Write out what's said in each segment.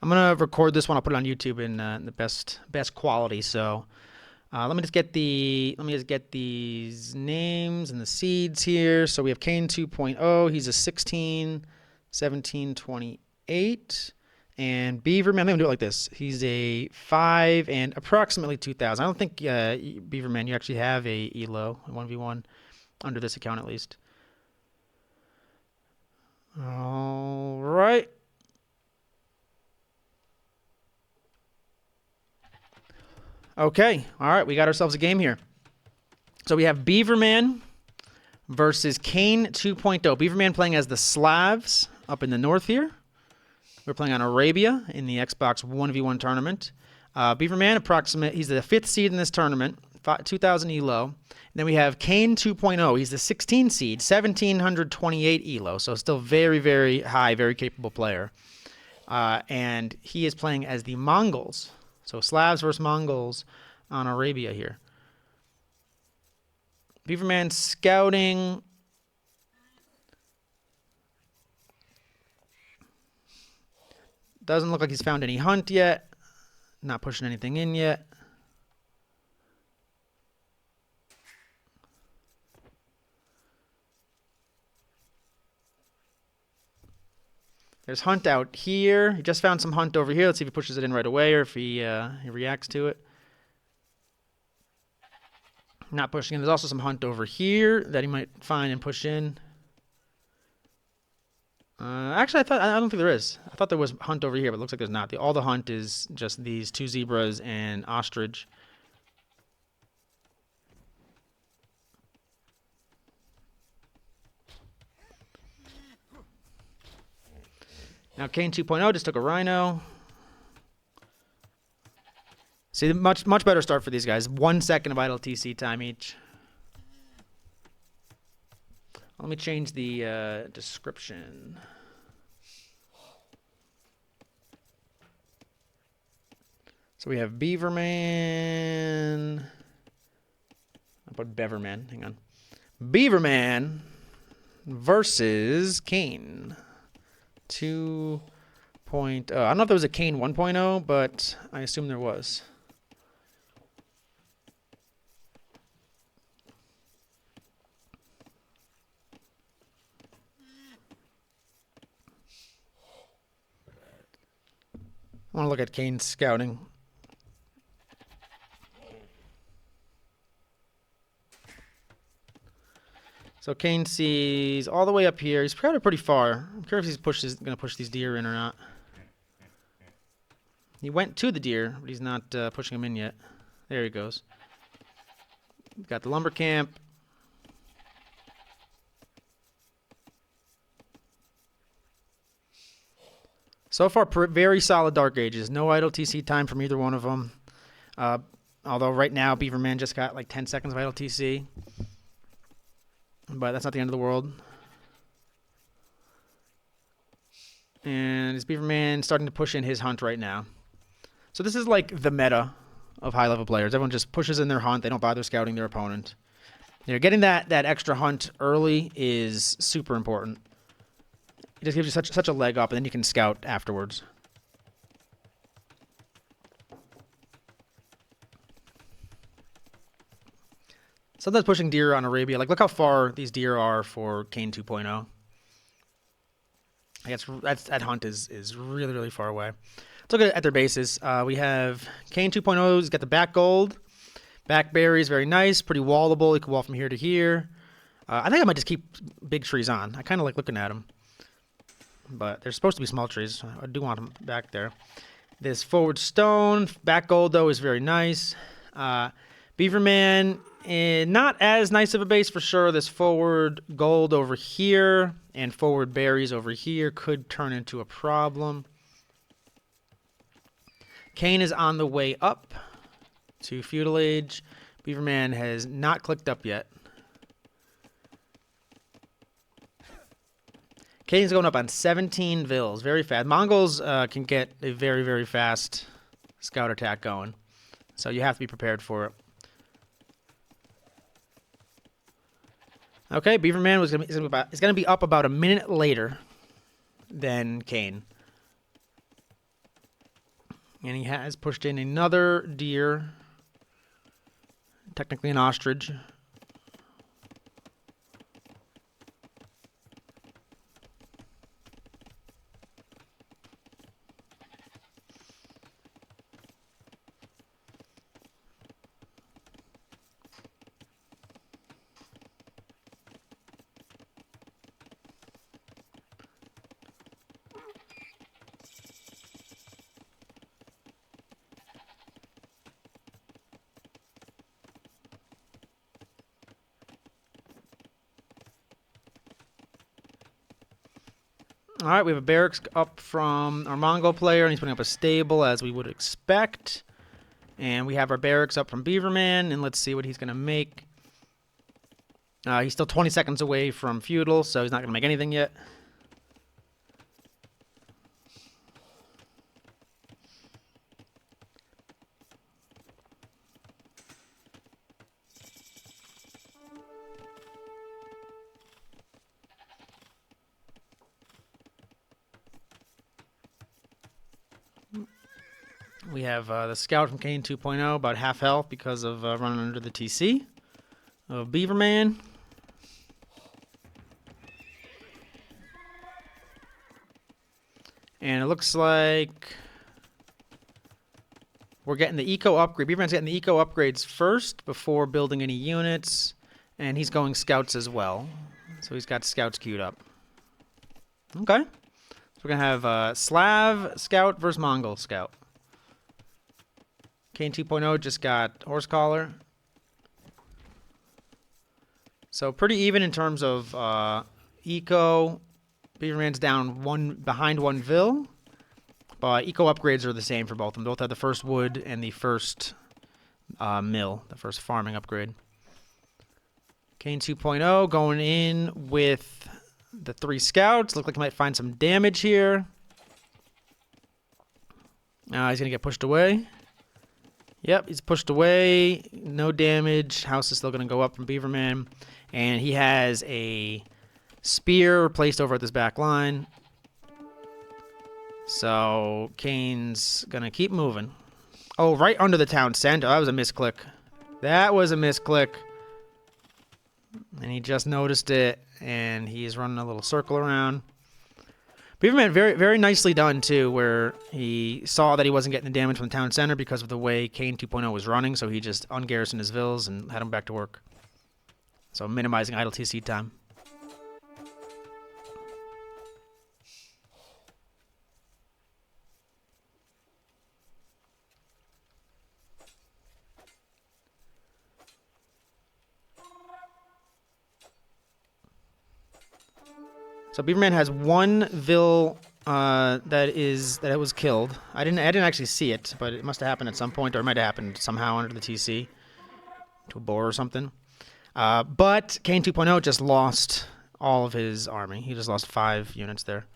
I'm gonna record this one. I'll put it on YouTube in the best quality. So let me just get these names and the seeds here. So we have Cain2point0. He's a 16, 17, 28. And Beaverman, I'm gonna do it like this. He's a 5 and approximately 2,000. I don't think Beaverman, you actually have a elo 1v1 under this account at least. All right. Okay. All right. We got ourselves a game here. So we have Beaverman versus Cain2point0. Beaverman playing as the Slavs up in the north here. We're playing on Arabia in the Xbox 1v1 tournament. Beaverman, he's the 5th seed in this tournament, 2,000 elo. And then we have Cain2point0. He's the 16 seed, 1,728 elo. So still very, very high, very capable player. And he is playing as the Mongols. So Slavs versus Mongols on Arabia here. Beaverman scouting. Doesn't look like he's found any hunt yet. Not pushing anything in yet. There's hunt out here. He just found some hunt over here. Let's see if he pushes it in right away or if he reacts to it. Not pushing in. There's also some hunt over here that he might find and push in. Actually, I don't think there is. I thought there was hunt over here, but it looks like there's not. All the hunt is just these 2 zebras and ostrich. Now Cain2point0 just took a rhino. See, much better start for these guys. 1 second of idle TC time each. Let me change the description. So we have Beaverman. I'll put Beaverman. Hang on. Beaverman versus Cain. 2.0. I don't know if there was a Cain1.0, but I assume there was. I want to look at Cain's scouting. So Cain sees all the way up here. He's scouted pretty far. I'm curious if he's going to push these deer in or not. He went to the deer, but he's not pushing them in yet. There he goes. Got the lumber camp. So far, very solid Dark Ages. No idle TC time from either one of them. Although right now, Beaverman just got like 10 seconds of idle TC. But that's not the end of the world. And is Beaverman starting to push in his hunt right now? So this is like the meta of high-level players. Everyone just pushes in their hunt. They don't bother scouting their opponent. Getting that extra hunt early is super important. It just gives you such a leg up, and then you can scout afterwards. Sometimes pushing deer on Arabia. Like, look how far these deer are for Cain2point0. I guess that hunt is really, really far away. Let's look at their bases. We have Cain2point0. He's got the back gold. Back berry is very nice. Pretty wallable. He can wall from here to here. I think I might just keep big trees on. I kind of like looking at them. But they're supposed to be small trees. I do want them back there. This forward stone. Back gold, though, is very nice. Beaverman, not as nice of a base for sure. This forward gold over here and forward berries over here could turn into a problem. Cain is on the way up to Feudal Age. Beaverman has not clicked up yet. Cain's going up on 17 vills, very fast. Mongols can get a very, very fast scout attack going, so you have to be prepared for it. Okay, Beaverman is going to be up about a minute later than Cain. And he has pushed in another deer. Technically an ostrich. All right, we have a barracks up from our Mongol player, and he's putting up a stable as we would expect. And we have our barracks up from Beaverman, and let's see what he's going to make. He's still 20 seconds away from feudal, so he's not going to make anything yet. We have the scout from Cain2point0, about half health because of running under the TC of Beaverman. And it looks like we're getting the eco upgrade. Beaverman's getting the eco upgrades first before building any units. And he's going scouts as well. So he's got scouts queued up. Okay. So we're going to have Slav scout versus Mongol scout. Cain2point0 just got horse collar. So pretty even in terms of eco. Beaverman's down behind one vil. But eco upgrades are the same for both of them. Both have the first wood and the first mill, the first farming upgrade. Cain2point0 going in with the 3 scouts. Look like he might find some damage here. He's going to get pushed away. Yep, he's pushed away. No damage. House is still going to go up from Beaverman. And he has a spear placed over at this back line. So Kane's going to keep moving. Oh, right under the town center. That was a misclick. That was a misclick. And he just noticed it. And he's running a little circle around. Beaverman, very, very nicely done, too, where he saw that he wasn't getting the damage from the town center because of the way Cain2point0 was running, so he just ungarrisoned his vills and had him back to work. So minimizing idle TC time. So Beaverman has one vil that was killed. I didn't actually see it, but it must have happened at some point, or it might have happened somehow under the TC to a boar or something. But Cain2point0 just lost all of his army. He just lost 5 units there.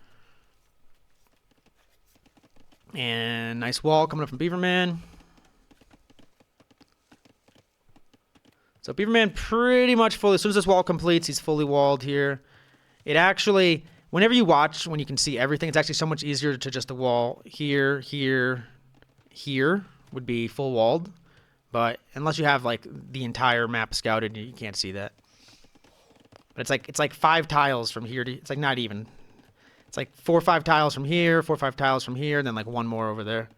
And nice wall coming up from Beaverman. So Beaverman pretty much fully, as soon as this wall completes, he's fully walled here. It actually, whenever you watch, when you can see everything, it's actually so much easier to just the wall here, here, here would be full walled. But unless you have like the entire map scouted, you can't see that. But it's like 5 tiles from here to, it's like not even. It's like 4 or 5 tiles from here, 4 or 5 tiles from here, and then like 1 more over there.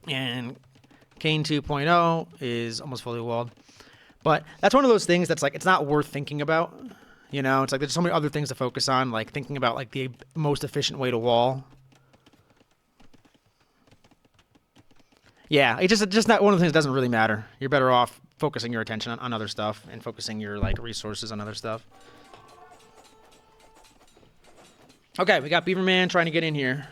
And Cain2point0 is almost fully walled. But that's one of those things that's like, it's not worth thinking about. You know, it's like there's so many other things to focus on, like thinking about like the most efficient way to wall. Yeah, it's just not one of the things that doesn't really matter. You're better off focusing your attention on other stuff and focusing your like resources on other stuff. Okay, we got Beaverman trying to get in here.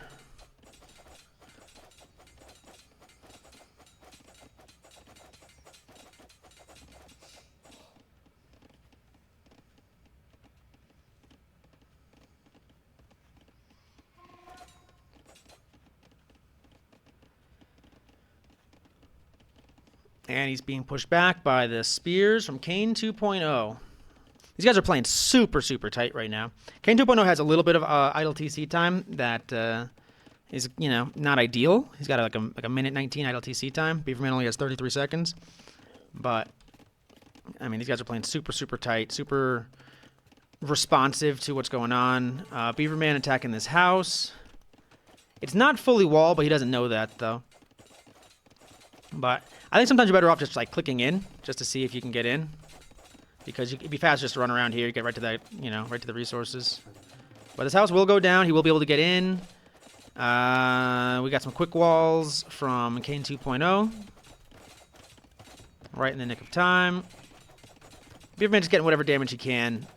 And he's being pushed back by the spears from Cain2point0. These guys are playing super, super tight right now. Cain2point0 has a little bit of idle TC time that is, you know, not ideal. He's got like a minute 19 idle TC time. Beaverman only has 33 seconds. But, I mean, these guys are playing super, super tight, super responsive to what's going on. Beaverman attacking this house. It's not fully walled, but he doesn't know that, though. But I think sometimes you're better off just, like, clicking in just to see if you can get in. Because it'd be fast just to run around here. You get right to that, you know, right to the resources. But this house will go down. He will be able to get in. We got some quick walls from Cain2point0. Right in the nick of time. Beaverman just getting whatever damage he can,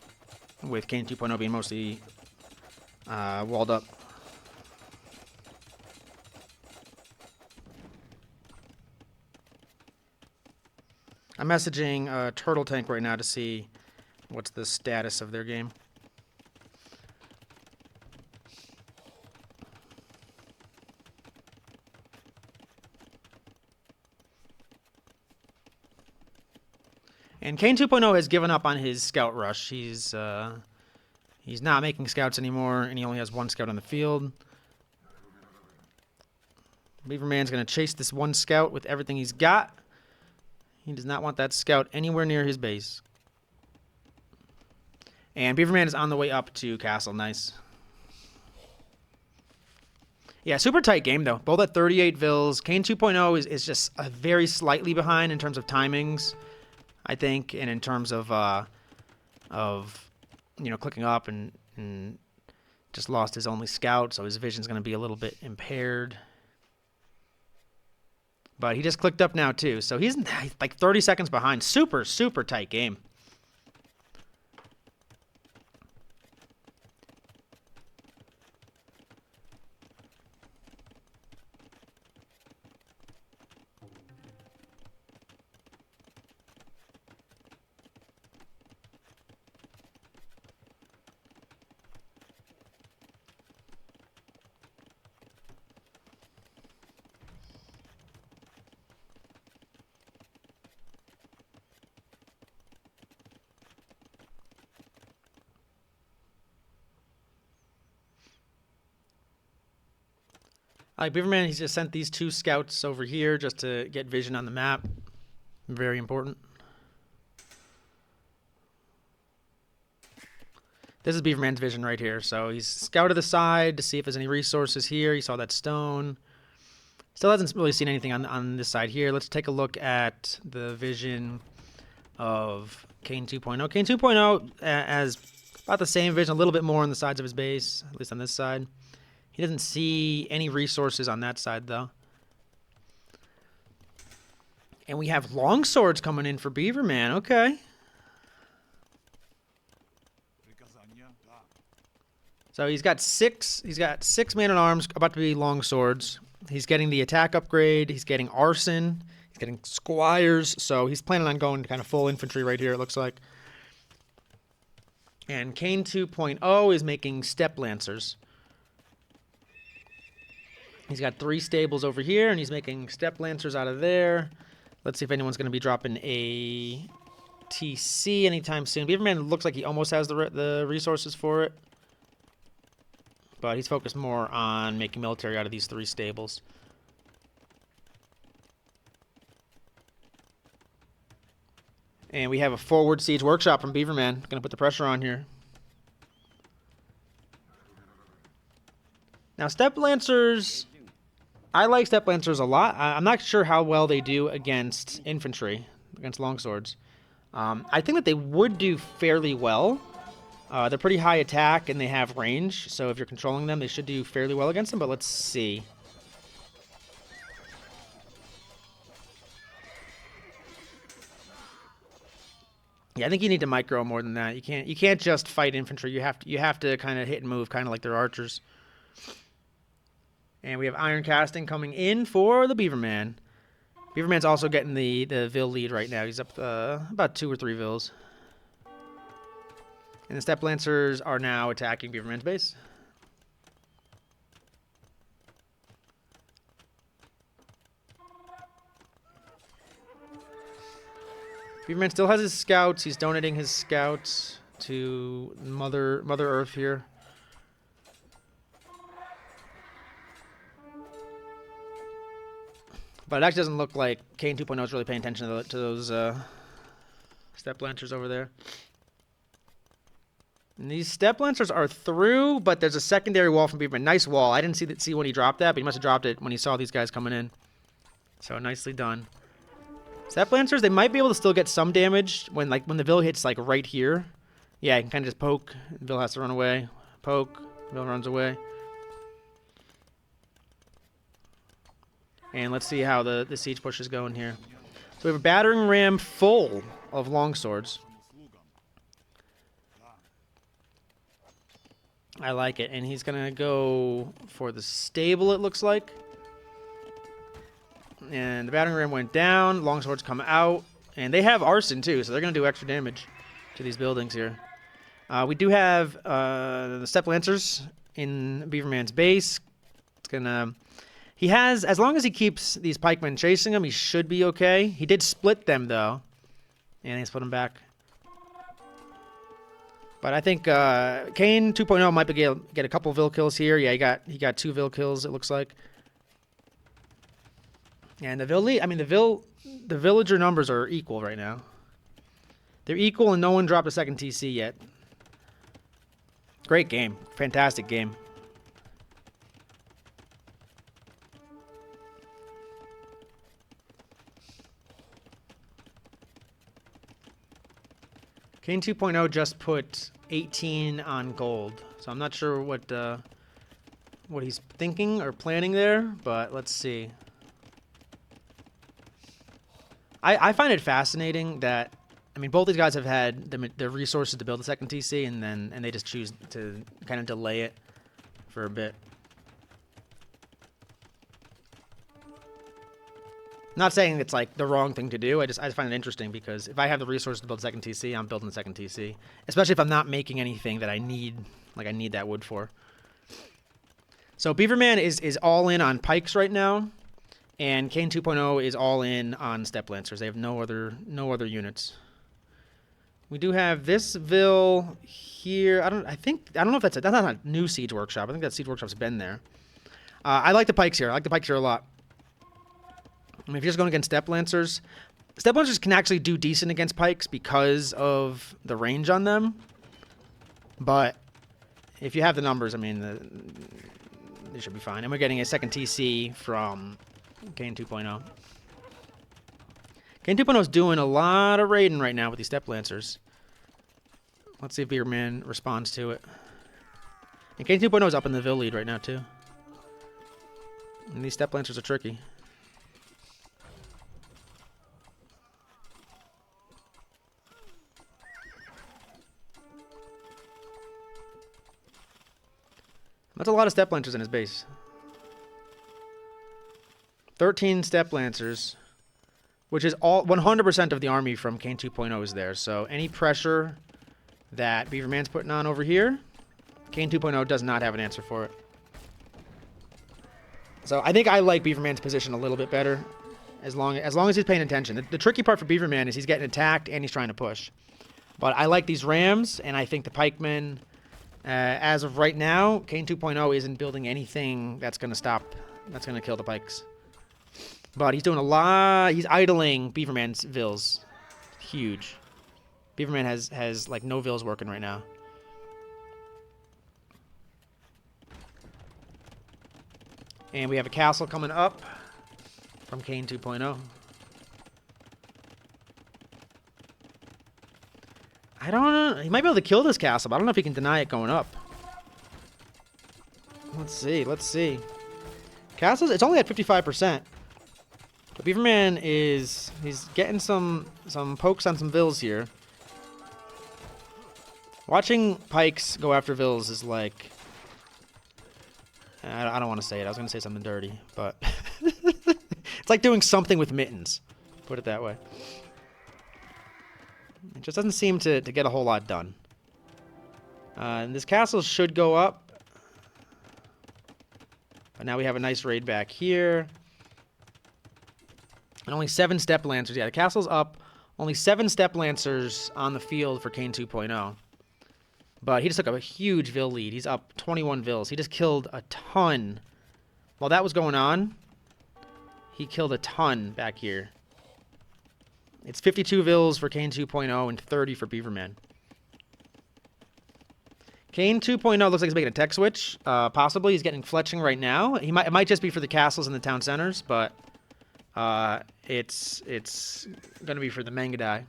with Cain2point0 being mostly walled up. I'm messaging Turtle Tank right now to see what's the status of their game. And Cain2point0 has given up on his scout rush. He's not making scouts anymore, and he only has one scout on the field. Beaverman's going to chase this one scout with everything he's got. He does not want that scout anywhere near his base. And Beaverman is on the way up to Castle. Nice. Yeah, super tight game, though. Both at 38 vills. Cain2point0 is just very slightly behind in terms of timings, I think, and in terms of you know, clicking up and just lost his only scout, so his vision's going to be a little bit impaired. But he just clicked up now, too. So he's like 30 seconds behind. Super, super tight game. Beaverman, he's just sent these two scouts over here just to get vision on the map. Very important. This is Beaverman's vision right here. So he's scouted the side to see if there's any resources here. He saw that stone. Still hasn't really seen anything on this side here. Let's take a look at the vision of Cain2point0. Cain2point0 has about the same vision, a little bit more on the sides of his base, at least on this side. He doesn't see any resources on that side, though. And we have long swords coming in for Beaverman. Okay. So he's got six man-at-arms about to be long swords. He's getting the attack upgrade. He's getting arson. He's getting squires. So he's planning on going kind of full infantry right here, it looks like. And Cain2point0 is making step lancers. He's got 3 stables over here, and he's making step lancers out of there. Let's see if anyone's going to be dropping a TC anytime soon. Beaverman looks like he almost has the resources for it. But he's focused more on making military out of these 3 stables. And we have a forward siege workshop from Beaverman. Going to put the pressure on here. Now, step lancers, I like step lancers a lot. I'm not sure how well they do against infantry, against longswords. I think that they would do fairly well. They're pretty high attack and they have range, so if you're controlling them, they should do fairly well against them, but let's see. Yeah, I think you need to micro more than that. You can't just fight infantry. You have to kind of hit and move, kind of like their archers. And we have iron casting coming in for the Beaverman. Beaverman's also getting the Vill lead right now. He's up about 2 or 3 Vills. And the Step Lancers are now attacking Beaverman's base. Beaverman still has his scouts. He's donating his scouts to Mother Earth here. But it actually doesn't look like Cain2point0 is really paying attention to those step lancers over there. And these step lancers are through, but there's a secondary wall from Beaverman. Nice wall. I didn't see when he dropped that, but he must have dropped it when he saw these guys coming in. So nicely done. Step lancers, they might be able to still get some damage when the Vil hits like right here. Yeah, you can kind of just poke. Vil has to run away. Poke. Vil runs away. And let's see how the siege push is going here. So we have a battering ram full of longswords. I like it. And he's going to go for the stable, it looks like. And the battering ram went down. Longswords come out. And they have arson, too, so they're going to do extra damage to these buildings here. We do have the step lancers in Beaverman's base. It's going to... He has, as long as he keeps these pikemen chasing him, he should be okay. He did split them, though. And he split them back. But I think Cain2point0 might get a couple Vil kills here. Yeah, he got 2 Vil kills, it looks like. And the villager numbers are equal right now. They're equal, and no one dropped a second TC yet. Great game. Fantastic game. Cain2point0 just put 18 on gold, so I'm not sure what he's thinking or planning there, but let's see. I find it fascinating that, I mean, both these guys have had the resources to build a second TC, and they just choose to kind of delay it for a bit. Not saying it's like the wrong thing to do. I just find it interesting because if I have the resources to build a second TC, I'm building a second TC. Especially if I'm not making anything that I need, like I need that wood for. So Beaverman is all in on pikes right now, and Cain2point0 is all in on step lancers. They have no other units. We do have this Vil here. I don't know if that's not a new siege workshop. I think that siege workshop's been there. I like the pikes here. I like the pikes here a lot. I mean, if you're just going against step lancers can actually do decent against pikes because of the range on them. But if you have the numbers, I mean, they should be fine. And we're getting a second TC from Cain2point0. Cain2point0 is doing a lot of raiding right now with these step lancers. Let's see if Beaverman responds to it. And Cain2point0 is up in the Vil lead right now, too. And these step lancers are tricky. That's a lot of step lancers in his base. 13 step lancers, which is all 100% of the army from Cain2point0 is there. So any pressure that Beaverman's putting on over here, Cain2point0 does not have an answer for it. So I think I like Beaverman's position a little bit better, as long as he's paying attention. The tricky part for Beaverman is he's getting attacked and he's trying to push. But I like these rams, and I think the pikemen. As of right now, Cain2point0 isn't building anything that's going to kill the pikes. But he's doing a lot. He's idling Beaverman's Vils. Huge. Beaverman has like no Vils working right now. And we have a castle coming up from Cain2point0. I don't know. He might be able to kill this castle, but I don't know if he can deny it going up. Let's see. Castles, it's only at 55%. But Beaverman he's getting some pokes on some Vils here. Watching pikes go after Vils is like... I don't want to say it. I was going to say something dirty, but... it's like doing something with mittens. Put it that way. It just doesn't seem to get a whole lot done. And this castle should go up. But now we have a nice raid back here. And only 7 step lancers. Yeah, the castle's up. Only 7 step lancers on the field for Cain2point0. But he just took a huge Vil lead. He's up 21 Vils. He just killed a ton. While that was going on, he killed a ton back here. It's 52 vills for Cain 2.0 and 30 for Beaverman. Cain 2.0 looks like he's making a tech switch. Possibly he's getting fletching right now. It might just be for the castles and the town centers, but it's going to be for the Mangadai.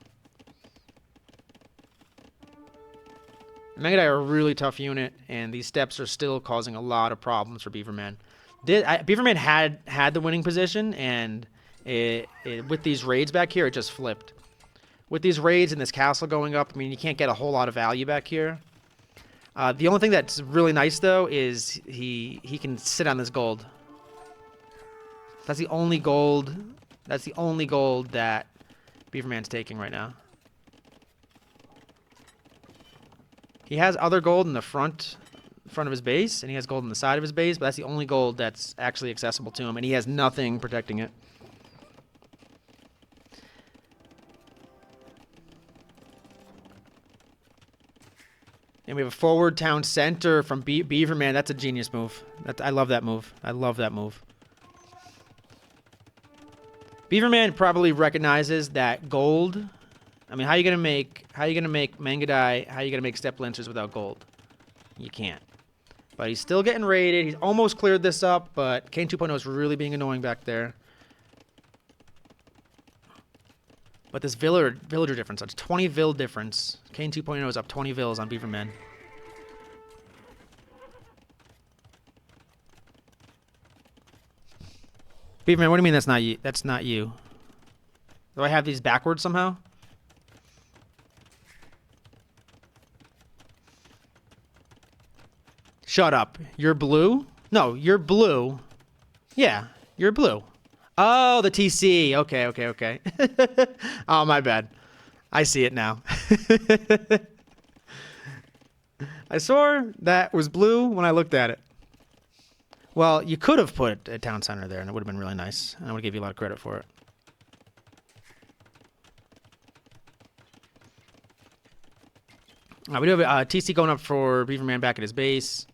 The Mangadai are a really tough unit, and these steps are still causing a lot of problems for Beaverman. Beaverman had the winning position, and with these raids back here, it just flipped. With these raids and this castle going up, I mean, you can't get a whole lot of value back here. The only thing that's really nice, though, is he can sit on this gold. That's the only gold. That's the only gold that Beaverman's taking right now. He has other gold in the front of his base, and he has gold on the side of his base, but that's the only gold that's actually accessible to him, and he has nothing protecting it. And we have a forward town center from Beaverman. That's a genius move. I love that move. I love that move. Beaverman probably recognizes that gold. I mean, how are you gonna make Mangadai? How are you gonna make step lancers without gold? You can't. But he's still getting raided. He's almost cleared this up, but Cain2point0 is really being annoying back there. But this villager difference, it's 20 vill difference. Cain2point0 is up 20 vills on Beaverman. Beaverman, what do you mean that's not you? That's not you. Do I have these backwards somehow? Shut up. You're blue? No, you're blue. Yeah, you're blue. Oh, the TC. Okay. Oh, my bad. I see it now. I swore that was blue when I looked at it. Well, you could have put a town center there, and it would have been really nice. I would give you a lot of credit for it. We do have a TC going up for Beaverman back at his base.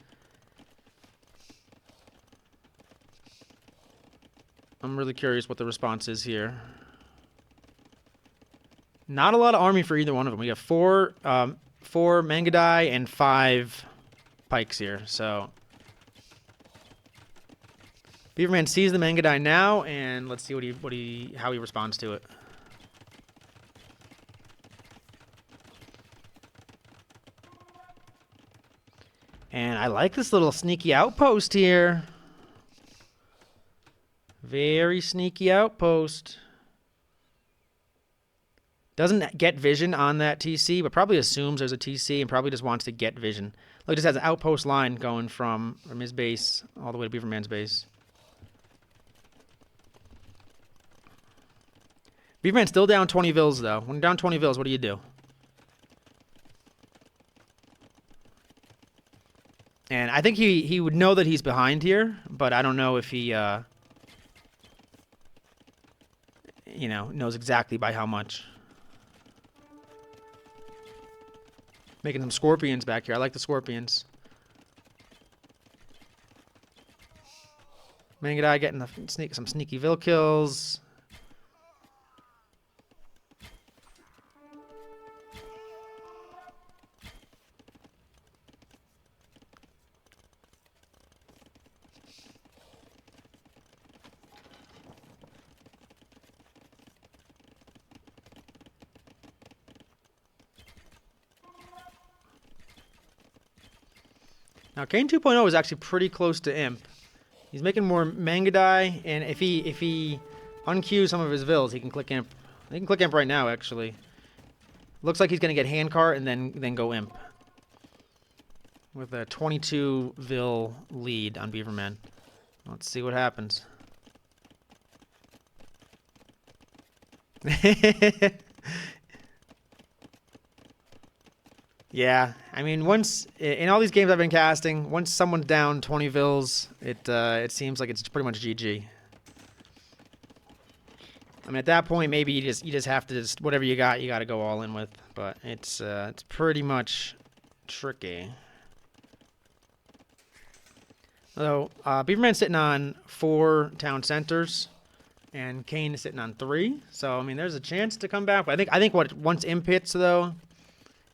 I'm really curious what the response is here. Not a lot of army for either one of them. We have four Mangadai and 5 pikes here. So Beaverman sees the Mangadai now, and let's see how he responds to it. And I like this little sneaky outpost here. Very sneaky outpost. Doesn't get vision on that TC, but probably assumes there's a TC and probably just wants to get vision. Look, it just has an outpost line going from his base all the way to Beaverman's base. Beaverman's still down 20 vills, though. When you're down 20 vills, what do you do? And I think he would know that he's behind here, but I don't know if he, knows exactly by how much. Making some scorpions back here. I like the scorpions. Mangadai getting some sneaky vill kills. Now, Cain2point0 is actually pretty close to Imp. He's making more Mangadai, and if he unqueues some of his vills, he can click Imp. He can click Imp right now, actually. Looks like he's going to get Handcart and then go Imp. With a 22 vill lead on Beaverman. Let's see what happens. Yeah, I mean, once in all these games I've been casting, once someone's down 20 vills, it seems like it's pretty much GG. I mean, at that point, maybe you just have to whatever you got to go all in with. But it's pretty much tricky. So Beaverman's sitting on 4 town centers. And Cain is sitting on 3. So, I mean, there's a chance to come back. But I think what once Imp hits, though,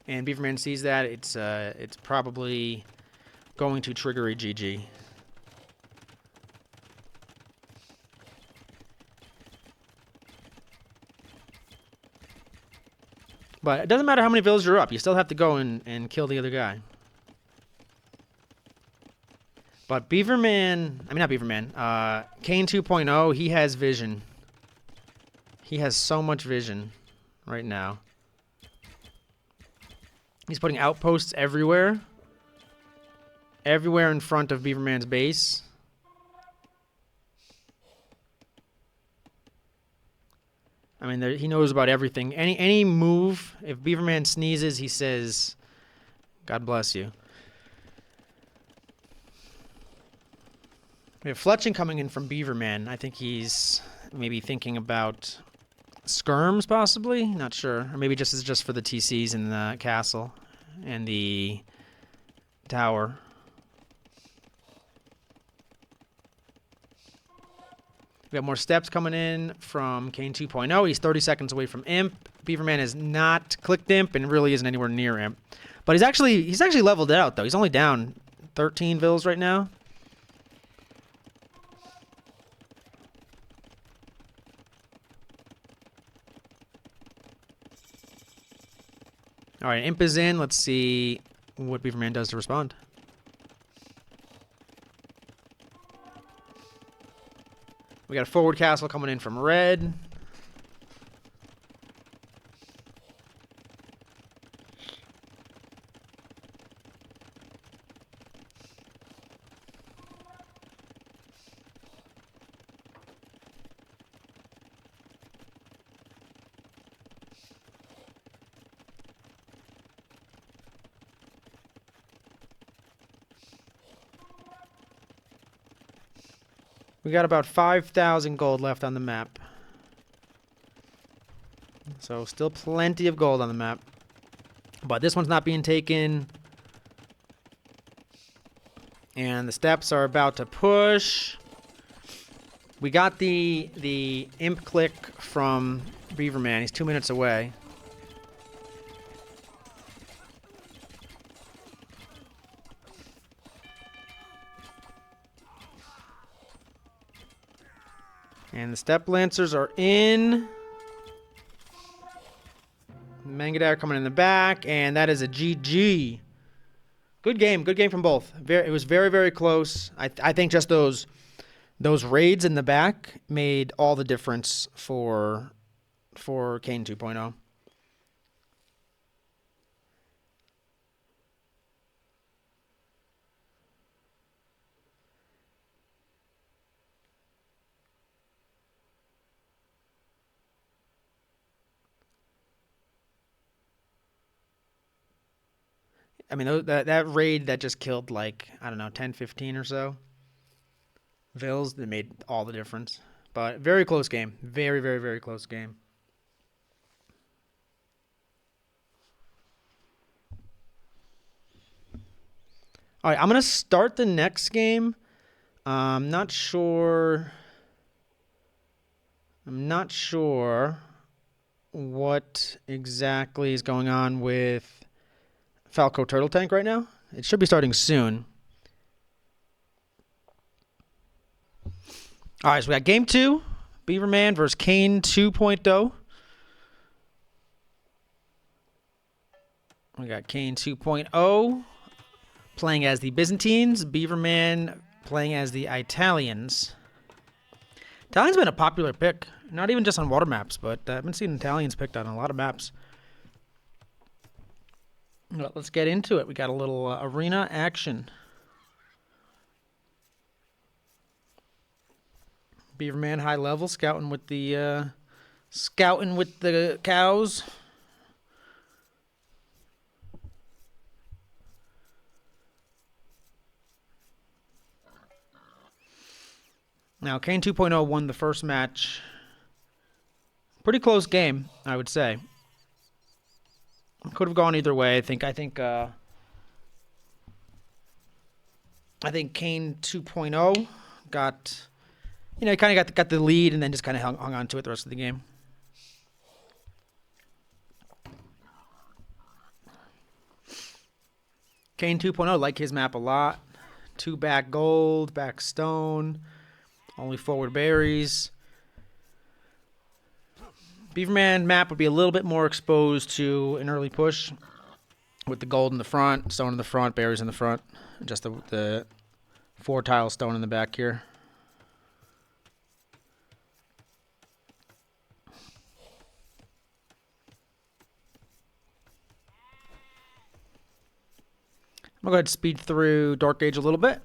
and Beaverman sees that, it's probably going to trigger a GG. But it doesn't matter how many villagers are up. You still have to go and kill the other guy. But Beaverman... I mean, not Beaverman. Cain2point0, he has vision. He has so much vision right now. He's putting outposts everywhere. Everywhere in front of Beaverman's base. I mean, he knows about everything. Any move, if Beaverman sneezes, he says, God bless you. We have fletching coming in from Beaverman. I think he's maybe thinking about skirms, possibly? Not sure. Or maybe just for the TCs in the castle and the tower. We got more steps coming in from Cain2point0. He's 30 seconds away from Imp. Beaverman has not clicked Imp and really isn't anywhere near Imp. But he's actually leveled it out, though. He's only down 13 vills right now. All right, Imp is in. Let's see what Beaverman does to respond. We got a forward castle coming in from red. We got about 5,000 gold left on the map. So still plenty of gold on the map. But this one's not being taken. And the steps are about to push. We got the imp click from Beaverman. He's 2 minutes away. And the step lancers are in. Mangadar coming in the back, and that is a GG. Good game from both. It was very, very close. I think just those raids in the back made all the difference for Cain2point0. I mean, that raid that just killed, like, I don't know, 10, 15 or so vills, that made all the difference. But very close game. Very, very, very close game. All right, I'm going to start the next game. I'm not sure what exactly is going on with Falco Turtle Tank right now. It should be starting soon. All right, so we got game 2, Beaverman versus Cain2point0. We got Cain2point0 playing as the Byzantines, Beaverman playing as the Italians. Italian's been a popular pick, not even just on water maps, but I've been seeing Italians picked on a lot of maps. Well, let's get into it. We got a little arena action. Beaverman high level, scouting with the cows. Now, Cain2point0 won the first match. Pretty close game, I would say. Could have gone either way. I think Cain2point0 got you know, he kind of got the lead and then just kind of hung on to it the rest of the game. Cain2point0, like his map a lot. 2 back gold, back stone, only forward berries. Beaverman map would be a little bit more exposed to an early push with the gold in the front, stone in the front, berries in the front. Just the 4 tile stone in the back here. I'm going to go ahead and speed through Dark Age a little bit.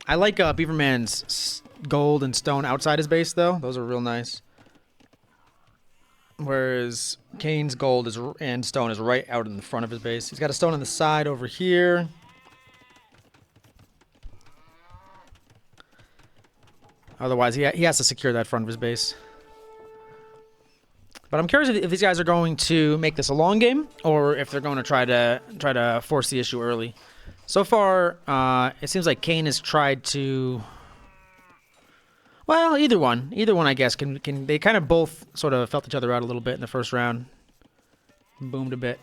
I like Beaverman's gold and stone outside his base, though. Those are real nice. Whereas Cain's gold and stone is right out in the front of his base. He's got a stone on the side over here. Otherwise, he has to secure that front of his base. But I'm curious if these guys are going to make this a long game or if they're going to try to force the issue early. So far, it seems like Cain has tried to. Well, either one, I guess, can they kind of both sort of felt each other out a little bit in the first round. Boomed a bit.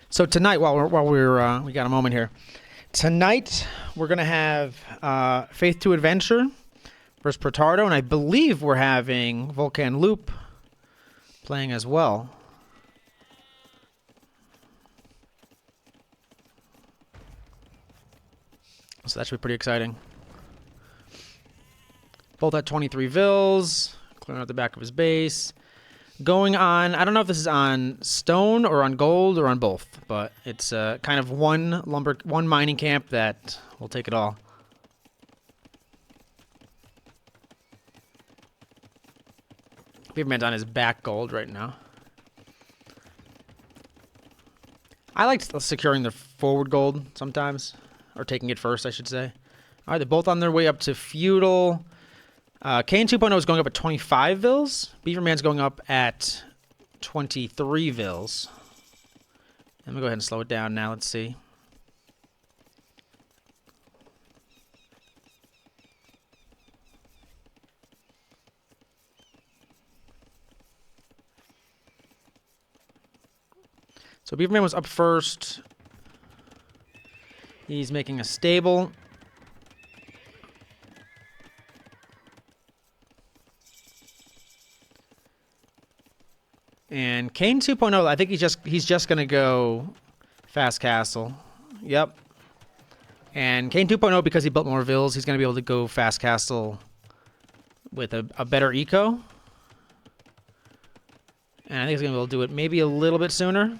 So tonight, while we got a moment here. Tonight, we're going to have Faith to Adventure versus Protardo, and I believe we're having Volcan Loop playing as well. So that should be pretty exciting. Both at 23 Vils, clearing out the back of his base. Going on, I don't know if this is on stone or on gold or on both, but it's kind of one mining camp that will take it all. Beaverman's on his back gold right now. I like securing the forward gold sometimes, or taking it first, I should say. All right, they're both on their way up to feudal. Cain2point0 is going up at 25 Vils. Beaverman's going up at 23 Vils. Let me go ahead and slow it down now. Let's see. So Beaverman was up first. He's making a stable. And Cain2point0, I think he's just gonna go fast castle. Yep. And Cain2point0, because he built more vills, he's gonna be able to go fast castle with a better eco. And I think he's gonna be able to do it maybe a little bit sooner.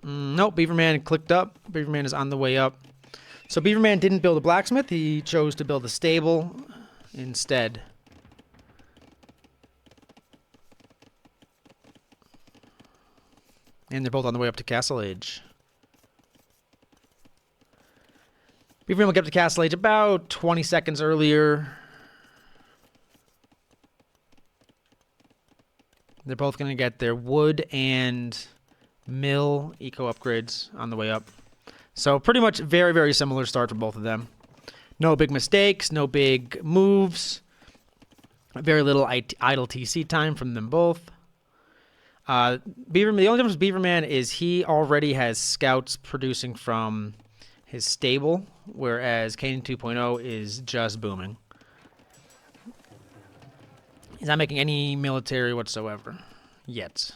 Nope, Beaverman clicked up. Beaverman is on the way up. So Beaverman didn't build a blacksmith. He chose to build a stable instead. And they're both on the way up to Castle Age. Beaverman will get up to Castle Age about 20 seconds earlier. They're both going to get their wood and mill eco upgrades on the way up. So pretty much very, very similar start for both of them. No big mistakes, no big moves. Very little idle TC time from them both. Beaverman, the only difference with Beaverman is he already has scouts producing from his stable, whereas Cain2point0 is just booming. He's not making any military whatsoever yet.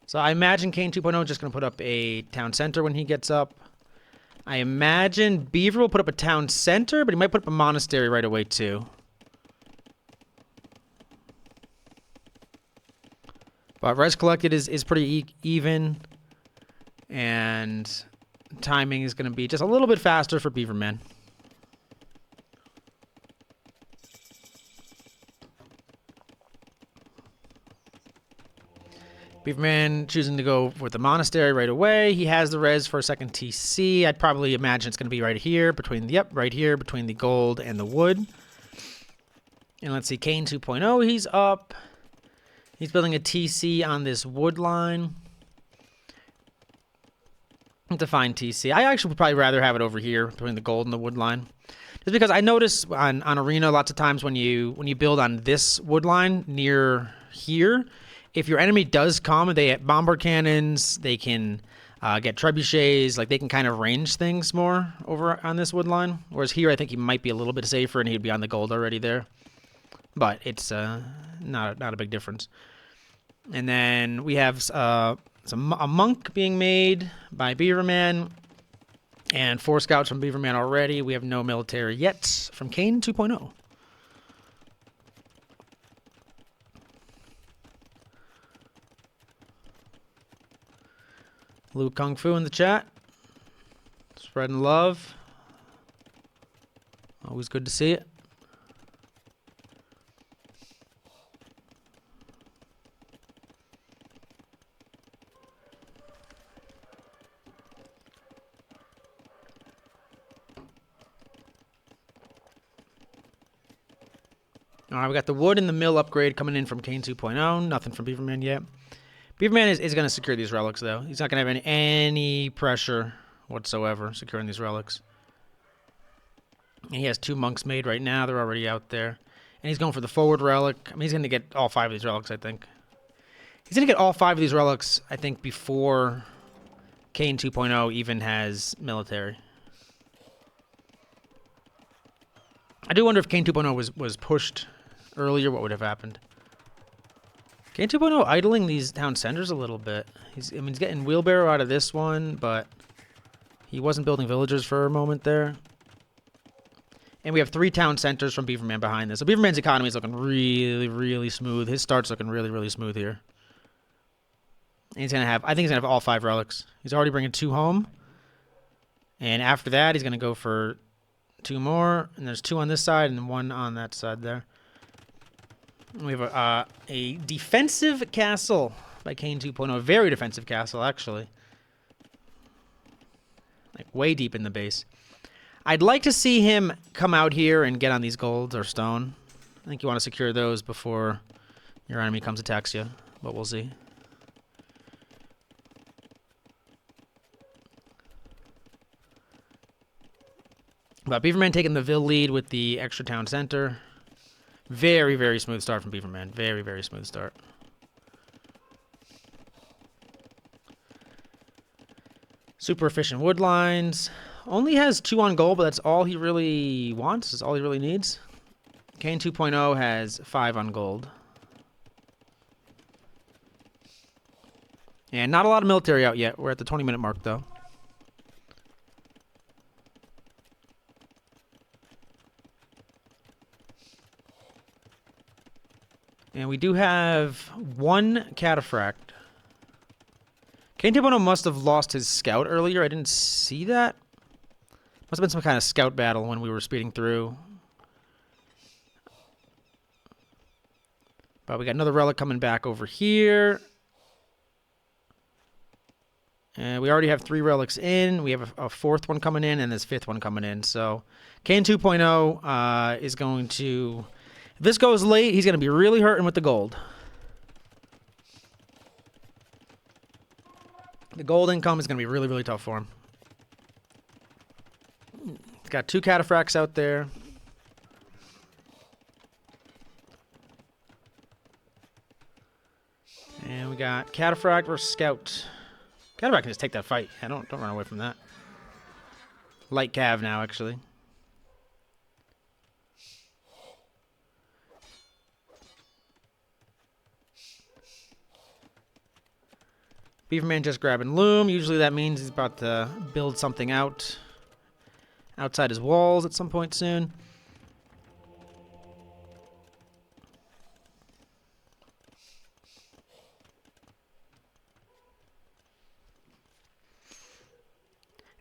So I imagine Cain2point0 is just going to put up a town center when he gets up. I imagine Beaver will put up a town center, but he might put up a monastery right away, too. But res collected is pretty even. And timing is going to be just a little bit faster for Beaverman. Beaverman choosing to go with the monastery right away. He has the res for a second TC. I'd probably imagine it's going to be right here between the, right here between the gold and the wood. And let's see, Cain 2.0, he's up. He's building a TC on this wood line. Define TC. I actually would probably rather have it over here between the gold and the wood line. Just because I notice on Arena lots of times when you build on this wood line near here, if your enemy does come, they get bomber cannons, they can get trebuchets, like they can kind of range things more over on this wood line. Whereas here, I think he might be a little bit safer and he'd be on the gold already there. But it's not a big difference. And then we have a monk being made by Beaverman and 4 scouts from Beaverman already. We have no military yet from Cain 2.0. Luke Kung Fu in the chat. Spreading love. Always good to see it. All right, we got the wood and the mill upgrade coming in from Cain 2.0. Nothing from Beaverman yet. Beaverman is going to secure these relics, though. He's not going to have any pressure whatsoever securing these relics. And he has 2 monks made right now. They're already out there. And he's going for the forward relic. I mean, he's going to get all 5 of these relics, I think. He's going to get all 5 of these relics, I think, before Cain 2.0 even has military. I do wonder if Cain 2.0 was pushed earlier, what would have happened? Cain 2.0 idling these town centers a little bit. He's getting wheelbarrow out of this one, but he wasn't building villagers for a moment there. And we have 3 town centers from Beaverman behind this. So Beaverman's economy is looking really, really smooth. His start's looking really, really smooth here. And he's gonna have, I think he's gonna have all 5 relics. He's already bringing 2 home. And after that, he's gonna go for 2 more. And there's 2 on this side and 1 on that side there. We have a defensive castle by Cain 2.0. Very defensive castle, actually. Like, way deep in the base. I'd like to see him come out here and get on these golds or stone. I think you want to secure those before your enemy comes attacks you, but we'll see. But Beaverman taking the Vill lead with the extra town center. Very, very smooth start from Beaverman. Very, very smooth start. Super efficient wood lines. Only has 2 on gold, but that's all he really wants. That's all he really needs. Cain 2.0 has 5 on gold. And not a lot of military out yet. We're at the 20-minute mark, though. And we do have 1 cataphract. Cain 2.0 must have lost his scout earlier. I didn't see that. Must have been some kind of scout battle when we were speeding through. But we got another relic coming back over here. And we already have 3 relics in. We have a 4th one coming in and this 5th one coming in. So Cain 2.0 is going to... If this goes late, he's going to be really hurting with the gold. The gold income is going to be really, really tough for him. He's got 2 cataphracts out there. And we got cataphract versus scout. Cataphract can just take that fight. Yeah, don't run away from that. Light cav now, actually. Beaverman just grabbing loom. Usually that means he's about to build something out. outside his walls at some point soon.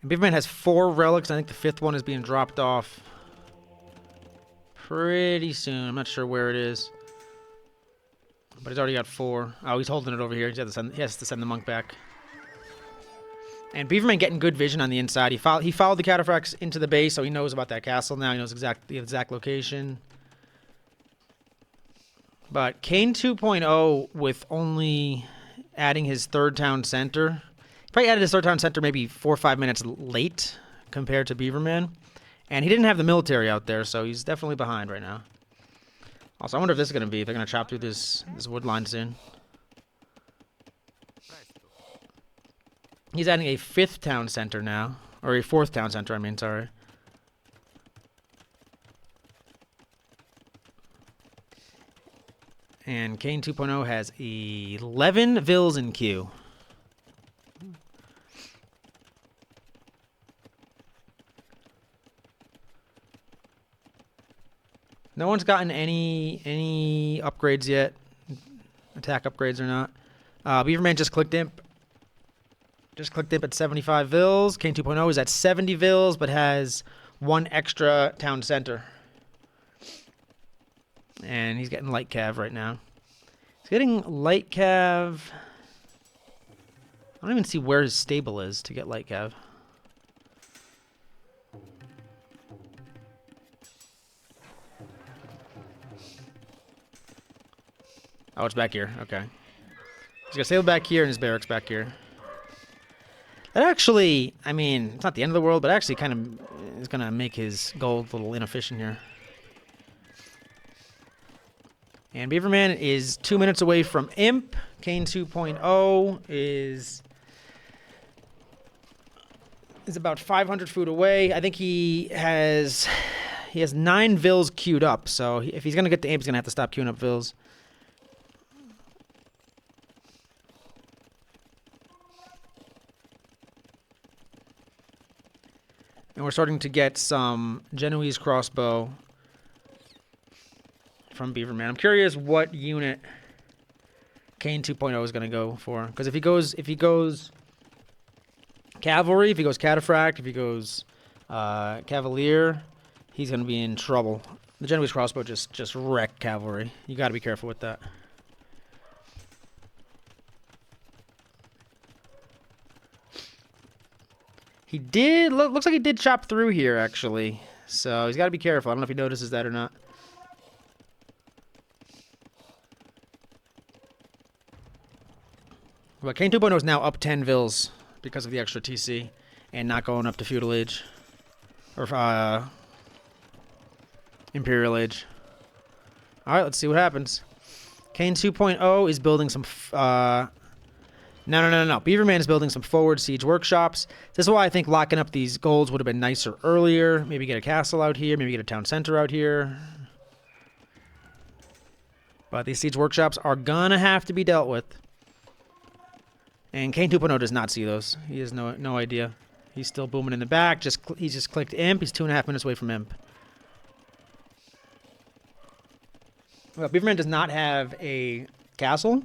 And Beaverman has 4 relics. I think the 5th one is being dropped off pretty soon. I'm not sure where it is. But he's already got 4. Oh, he's holding it over here. He has to send the monk back. And Beaverman getting good vision on the inside. He followed the cataphracts into the base, so he knows about that castle now. He knows the exact location. But Cain2point0 with only adding his 3rd town center. He probably added his 3rd town center maybe 4 or 5 minutes late compared to Beaverman. And he didn't have the military out there, so he's definitely behind right now. Also, I wonder if this is going to be, if they're going to chop through this wood line soon. He's adding a 5th town center now. Or a 4th town center, I mean, sorry. And Cain2point0 has 11 vills in queue. No one's gotten any upgrades yet. Attack upgrades or not. Beaverman just clicked imp. Just clicked imp at 75 vills. Cain2point0 is at 70 vills, but has 1 extra town center. And he's getting light cav right now. He's getting light cav. I don't even see where his stable is to get light cav. Oh, it's back here. Okay. He's got stable back here and his barracks back here. That actually, I mean, it's not the end of the world, but actually kind of is going to make his gold a little inefficient here. And Beaverman is 2 minutes away from imp. Cain2point0 is about 500 food away. I think he has 9 vills queued up. So if he's going to get to imp, he's going to have to stop queuing up vills. And we're starting to get some Genoese crossbow from Beaverman. I'm curious what unit Cain2point0 is going to go for. Because if he goes cavalry, if he goes cataphract, if he goes cavalier, he's going to be in trouble. The Genoese crossbow just wrecked cavalry. You got to be careful with that. He did, looks like he did chop through here, actually. So he's got to be careful. I don't know if he notices that or not. But Cain2point0 is now up 10 vills because of the extra TC and not going up to feudal age. Or imperial age. Alright, let's see what happens. Cain2point0 is building some... No. Beaverman is building some forward siege workshops. This is why I think locking up these golds would have been nicer earlier. Maybe get a castle out here. Maybe get a town center out here. But these siege workshops are gonna have to be dealt with. And Cain2point0 does not see those. He has no idea. He's still booming in the back. He's just clicked imp. He's 2.5 minutes away from imp. Well, Beaverman does not have a castle.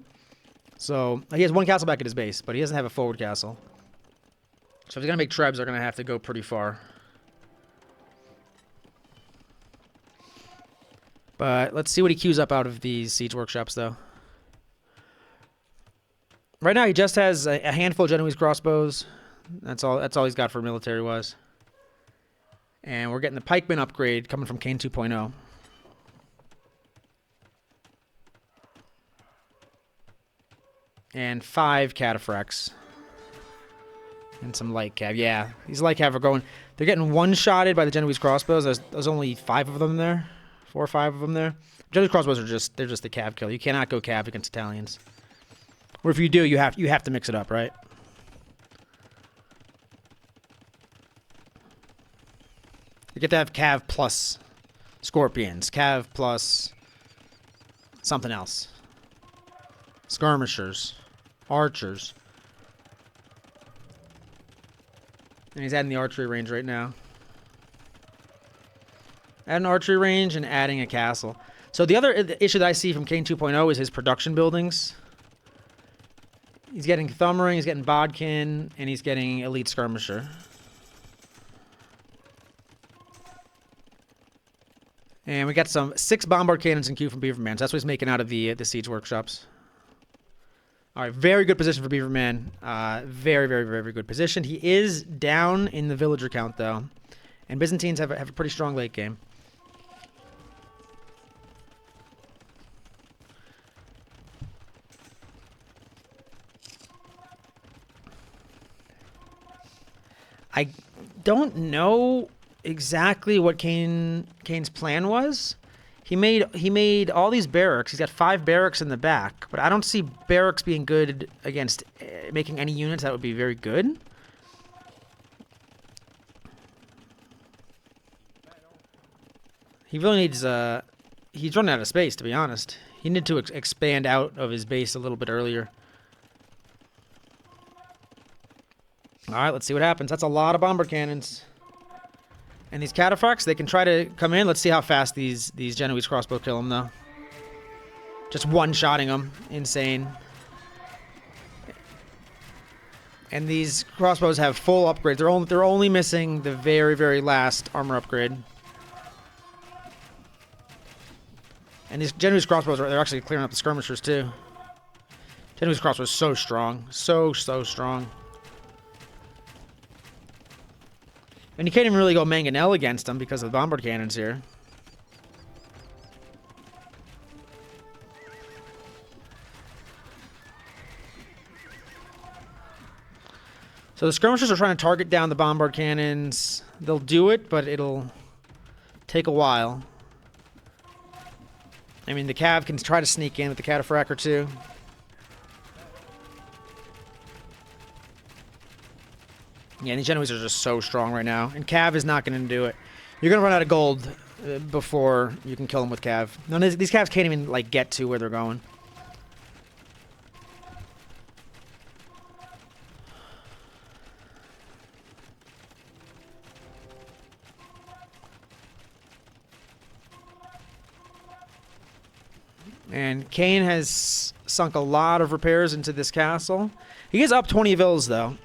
So, he has 1 castle back at his base, but he doesn't have a forward castle. So if he's going to make trebs, they're going to have to go pretty far. But let's see what he queues up out of these siege workshops, though. Right now, he just has a handful of Genoese crossbows. That's all he's got for military-wise. And we're getting the pikeman upgrade coming from Cain2point0. And 5 cataphracts. And some light cav. Yeah, these light cav are going... They're getting one-shotted by the Genoese crossbows. There's only 5 of them there. 4 or 5 of them there. Genoese crossbows are just the cav kill. You cannot go cav against Italians. Or if you do, you have to mix it up, right? You get to have cav plus scorpions. Cav plus something else. Skirmishers. Archers. And he's adding the archery range right now. Add an archery range and adding a castle. So the other issue that I see from Cain2point0 is his production buildings. He's getting Thumbering, he's getting Bodkin, and he's getting Elite Skirmisher. And we got some 6 bombard cannons in queue from Beaverman. So that's what he's making out of the siege workshops. All right, very good position for Beaverman. Very, very, very, very good position. He is down in the villager count, though. And Byzantines have a pretty strong late game. I don't know exactly what Cain's plan was. He made all these barracks. He's got 5 barracks in the back, but I don't see barracks being good against making any units that would be very good. He really needs he's running out of space, to be honest. He needed to expand out of his base a little bit earlier. All right, let's see what happens. That's a lot of bomber cannons. And these cataphracts, they can try to come in. Let's see how fast these Genoese crossbow kill them, though. Just one-shotting them. Insane. And these crossbows have full upgrades. They're only missing the very, very last armor upgrade. And these Genoese crossbows, they're actually clearing up the skirmishers, too. Genoese crossbow is so strong. So strong. And you can't even really go mangonel against them because of the bombard cannons here. So the skirmishers are trying to target down the bombard cannons. They'll do it, but it'll take a while. I mean, the cav can try to sneak in with the cataphract or two. Yeah, these Genoese are just so strong right now. And Cav is not going to do it. You're going to run out of gold before you can kill them with Cav. None of these Cavs can't even, like, get to where they're going. And Cain has sunk a lot of repairs into this castle. He is up 20 villas, though.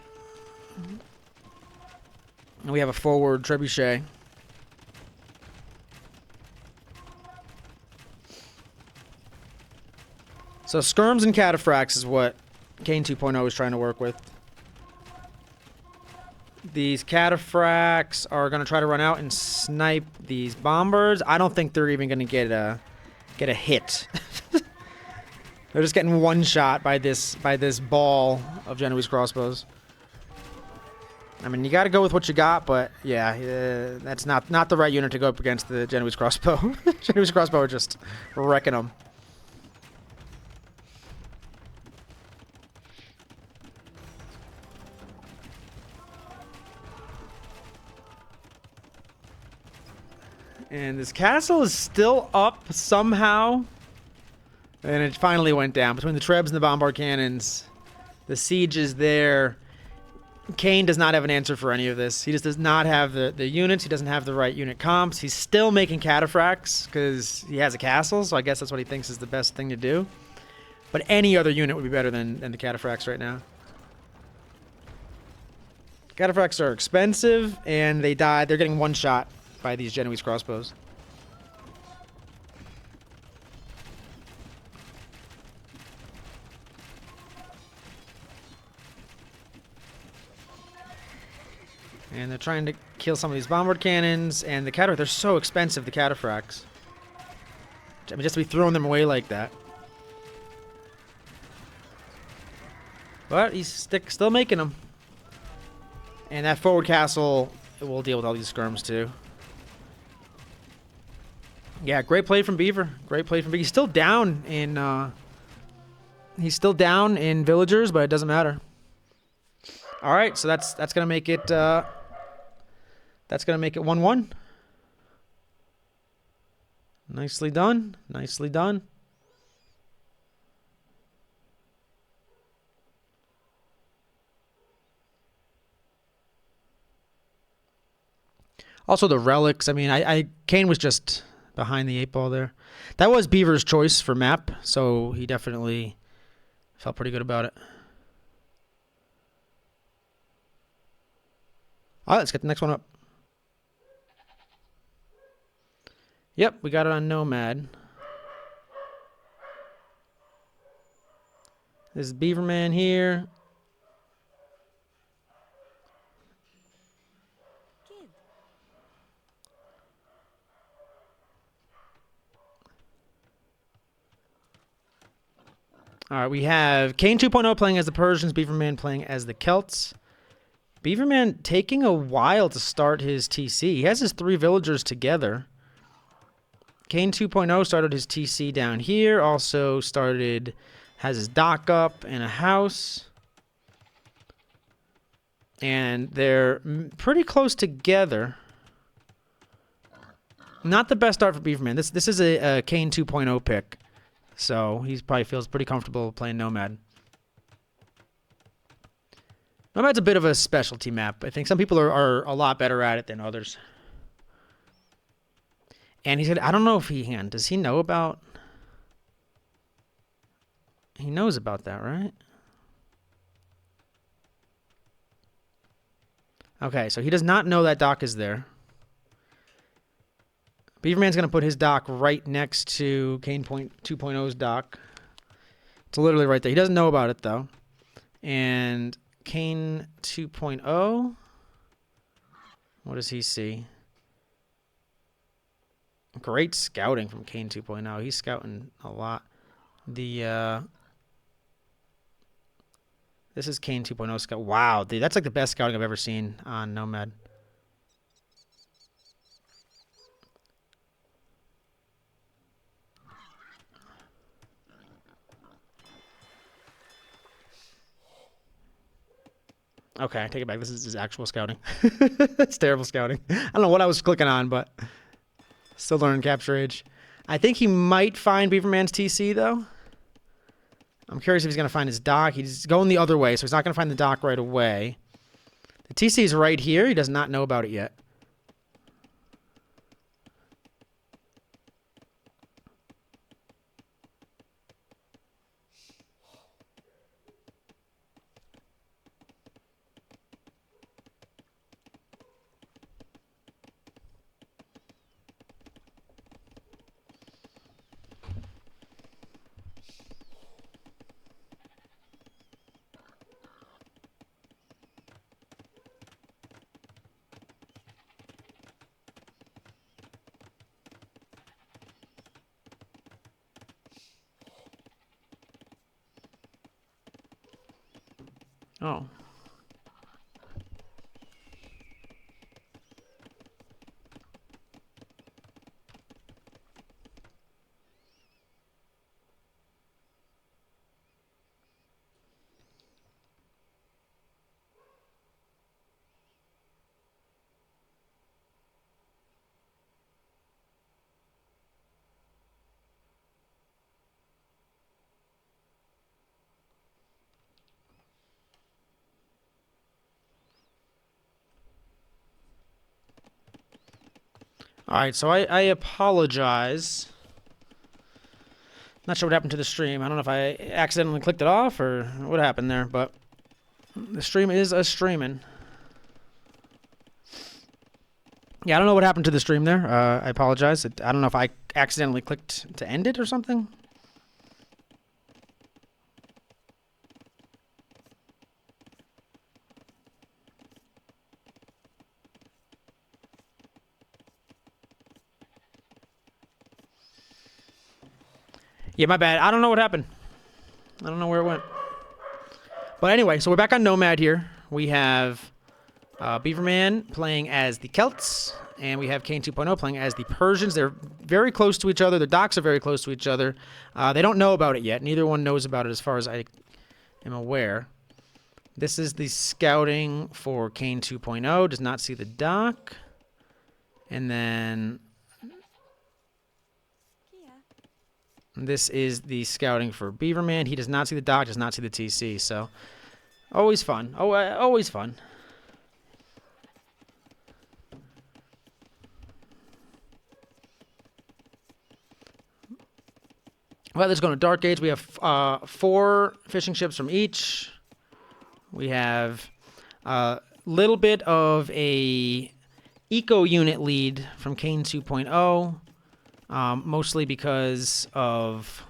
And we have a forward trebuchet. So skirms and cataphracts is what Cain2point0 is trying to work with. These cataphracts are going to try to run out and snipe these bombers. I don't think they're even going to get a hit. They're just getting one shot by this ball of Genoese crossbows. I mean, you got to go with what you got, but yeah, that's not the right unit to go up against the Genoese crossbow. Genoese crossbow are just wrecking them. And this castle is still up somehow. And it finally went down. Between the Trebs and the bombard cannons, the siege is there. Cain does not have an answer for any of this. He just does not have the units. He doesn't have the right unit comps. He's still making cataphracts because he has a castle, so I guess that's what he thinks is the best thing to do. But any other unit would be better than the cataphracts right now. Cataphracts are expensive, and they die. They're getting one shot by these Genoese crossbows. And they're trying to kill some of these bombard cannons, and the cataphracts, they're so expensive, the cataphracts. I mean, just to be throwing them away like that. But he's still making them. And that forward castle will deal with all these skirms too. Yeah, great play from Beaver. Great play from Beaver. He's still down in villagers, but it doesn't matter. All right, so that's gonna make it. That's gonna make it 1-1. Nicely done. Nicely done. Also the relics. I mean, Cain was just behind the 8 ball there. That was Beaver's choice for map, so he definitely felt pretty good about it. All right, let's get the next one up. Yep, we got it on Nomad. This is Beaverman here. All right, we have Cain2point0 playing as the Persians, Beaverman playing as the Celts. Beaverman taking a while to start his TC. He has his 3 villagers together. Cain2point0 started his TC down here. Also has his dock up and a house. And they're pretty close together. Not the best start for Beaverman. This is a Cain2point0 pick. So he probably feels pretty comfortable playing Nomad. Nomad's a bit of a specialty map. I think some people are a lot better at it than others. And he said, I don't know if does he know about... He knows about that, right? Okay, so he does not know that dock is there. Beaverman's going to put his dock right next to Cain2.0's dock. It's literally right there. He doesn't know about it, though. And Cain2.0, what does he see? Great scouting from Cain2.0. He's scouting a lot. This is Cain2.0 scout. Wow, dude, that's like the best scouting I've ever seen on Nomad. Okay, I take it back. This is his actual scouting. It's terrible scouting. I don't know what I was clicking on, but still learning Capture Age. I think he might find Beaverman's TC, though. I'm curious if he's going to find his dock. He's going the other way, so he's not going to find the dock right away. The TC is right here. He does not know about it yet. Oh. All right, so I apologize. Not sure what happened to the stream. I don't know if I accidentally clicked it off or what happened there, but the stream is streaming. Yeah, I don't know what happened to the stream there. I apologize. I don't know if I accidentally clicked to end it or something. Yeah, my bad. I don't know what happened. I don't know where it went. But anyway, so we're back on Nomad here. We have Beaverman playing as the Celts, and we have Cain2point0 playing as the Persians. They're very close to each other. Their docks are very close to each other. They don't know about it yet. Neither one knows about it as far as I am aware. This is the scouting for Cain2point0. Does not see the dock. And then this is the scouting for Beaverman. He does not see the dock, does not see the TC, so always fun. Oh, always fun. Well, let's go to Dark Age. We have 4 fishing ships from each. We have a little bit of a eco unit lead from Cain2point0, mostly because of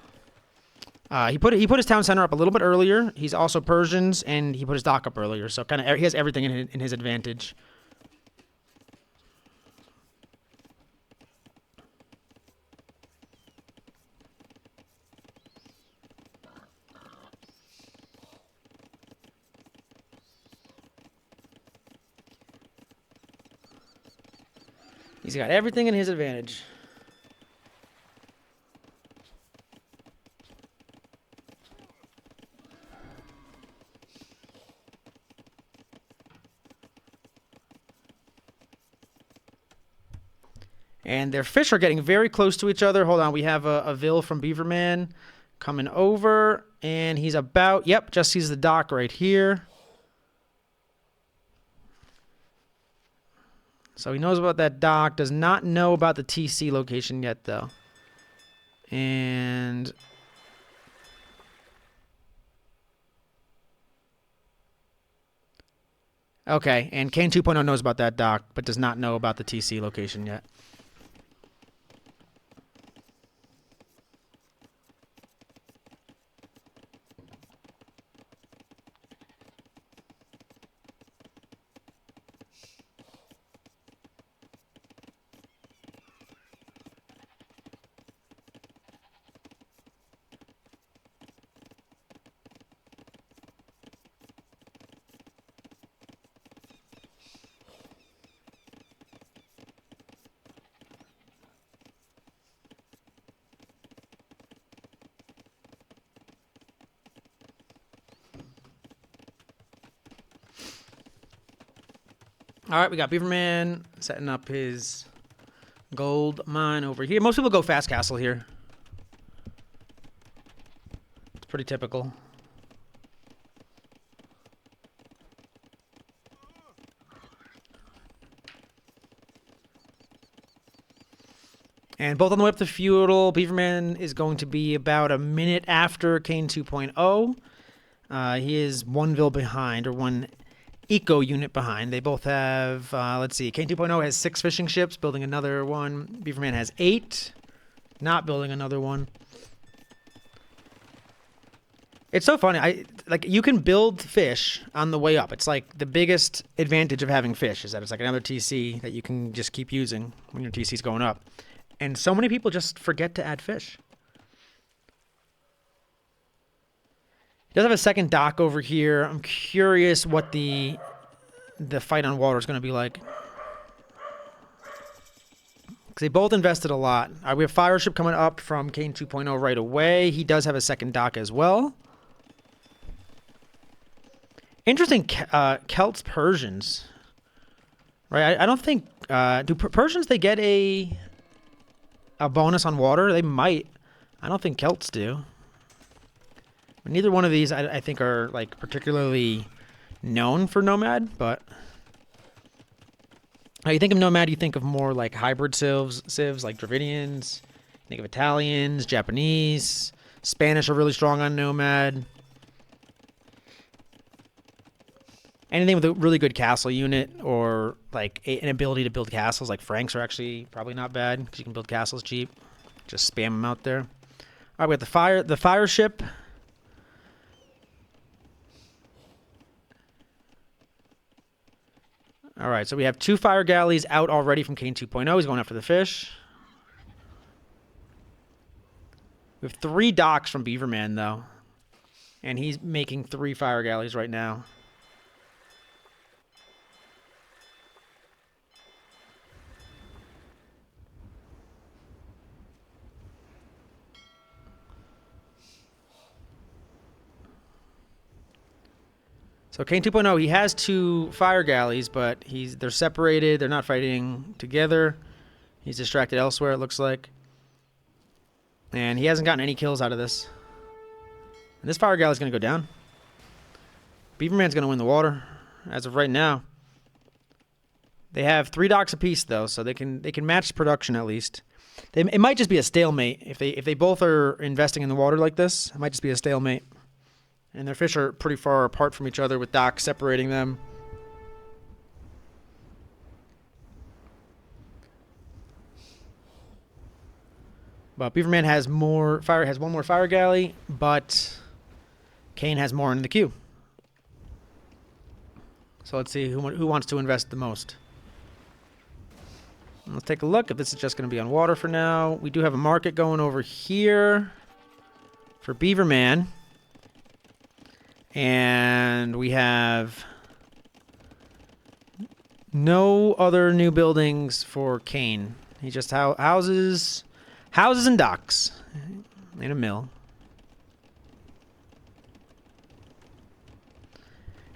he put his town center up a little bit earlier. He's also Persians, and he put his dock up earlier, so kind of he has everything in his advantage. He's got everything in his advantage. And their fish are getting very close to each other. Hold on, we have a Vil from Beaverman coming over, and he's about, yep, just sees the dock right here. So he knows about that dock, does not know about the TC location yet, though. And okay, and Cain2point0 knows about that dock, but does not know about the TC location yet. All right, we got Beaverman setting up his gold mine over here. Most people go fast castle here. It's pretty typical. And both on the way up to feudal. Beaverman is going to be about a minute after Cain2point0. He is 1 Vil behind, or 1 eco unit behind. They both have, let's see, Cain2point0 has 6 fishing ships, building another one. Beaverman has 8, not building another one. It's so funny. Like, you can build fish on the way up. It's like the biggest advantage of having fish is that it's like another TC that you can just keep using when your TC's going up. And so many people just forget to add fish. He does have a second dock over here. I'm curious what the fight on water is going to be like. Because they both invested a lot. We have Fire Ship coming up from Cain2point0 right away. He does have a second dock as well. Interesting, Celts Persians. Right, I don't think... do Persians, they get a bonus on water? They might. I don't think Celts do. Neither one of these, I think, are like particularly known for Nomad, but you think of Nomad, you think of more like hybrid civs like Dravidians. You think of Italians, Japanese, Spanish are really strong on Nomad. Anything with a really good castle unit or like an ability to build castles, like Franks, are actually probably not bad because you can build castles cheap. Just spam them out there. All right, we have the fire ship. All right, so we have 2 fire galleys out already from Cain2point0. He's going after the fish. We have 3 docks from Beaverman, though. And he's making 3 fire galleys right now. So Cain2point0, he has 2 fire galleys, but they're separated. They're not fighting together. He's distracted elsewhere, it looks like. And he hasn't gotten any kills out of this. And this fire galley's going to go down. Beaverman's going to win the water as of right now. They have 3 docks apiece, though, so they can match production at least. It might just be a stalemate if they both are investing in the water like this. It might just be a stalemate, and their fish are pretty far apart from each other with docks separating them. But Beaverman has one more fire galley, but Cain has more in the queue. So let's see who wants to invest the most. Let's take a look if this is just going to be on water for now. We do have a market going over here for Beaverman. And we have no other new buildings for Cain. He just houses and docks and a mill.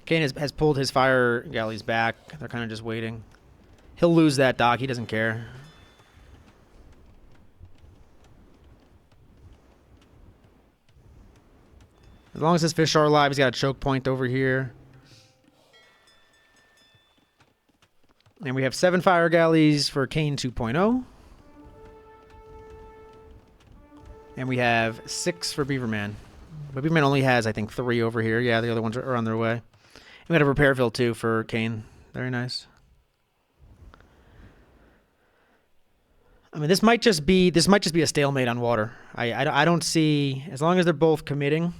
Cain has pulled his fire galleys back. They're kind of just waiting. He'll lose that dock. He doesn't care. As long as his fish are alive, he's got a choke point over here. And we have 7 fire galleys for Cain2point0. And we have 6 for Beaverman. But Beaverman only has, I think, 3 over here. Yeah, the other ones are on their way. And we got a Repairville, too, for Cain. Very nice. I mean, this might just be a stalemate on water. I don't see, as long as they're both committing.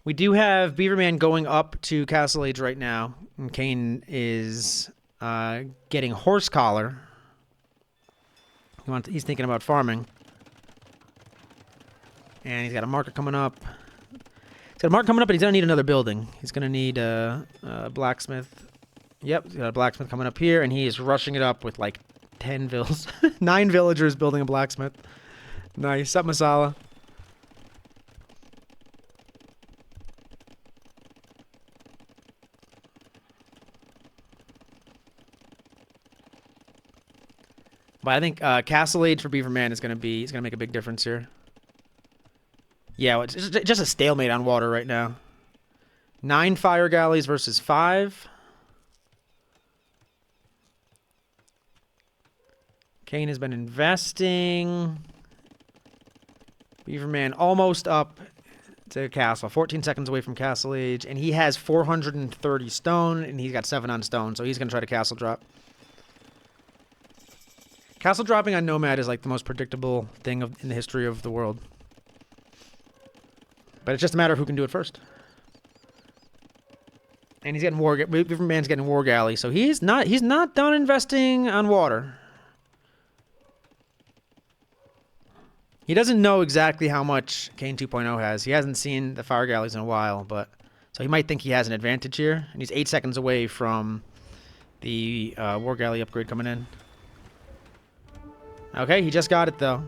We do have Beaverman going up to Castle Age right now, and Cain is getting horse collar. He's thinking about farming, and he's got a market coming up. He's got a market coming up, but he's gonna need another building. He's gonna need a blacksmith. Yep, he's got a blacksmith coming up here, and he is rushing it up with like 10 vills. 9 villagers building a blacksmith. Nice. Up masala. But I think Castle Age for Beaverman is gonna make a big difference here. Yeah, it's just a stalemate on water right now. 9 fire galleys versus 5. Cain has been investing. Beaverman almost up to castle. 14 seconds away from Castle Age. And he has 430 stone, and he's got 7 on stone, so he's going to try to castle drop. Castle dropping on Nomad is like the most predictable thing in the history of the world. But it's just a matter of who can do it first. And he's getting Beaverman's getting War Galley, so he's not done investing on water. He doesn't know exactly how much Cain2point0 has. He hasn't seen the fire galleys in a while, but so he might think he has an advantage here. And he's 8 seconds away from the War Galley upgrade coming in. Okay, he just got it though.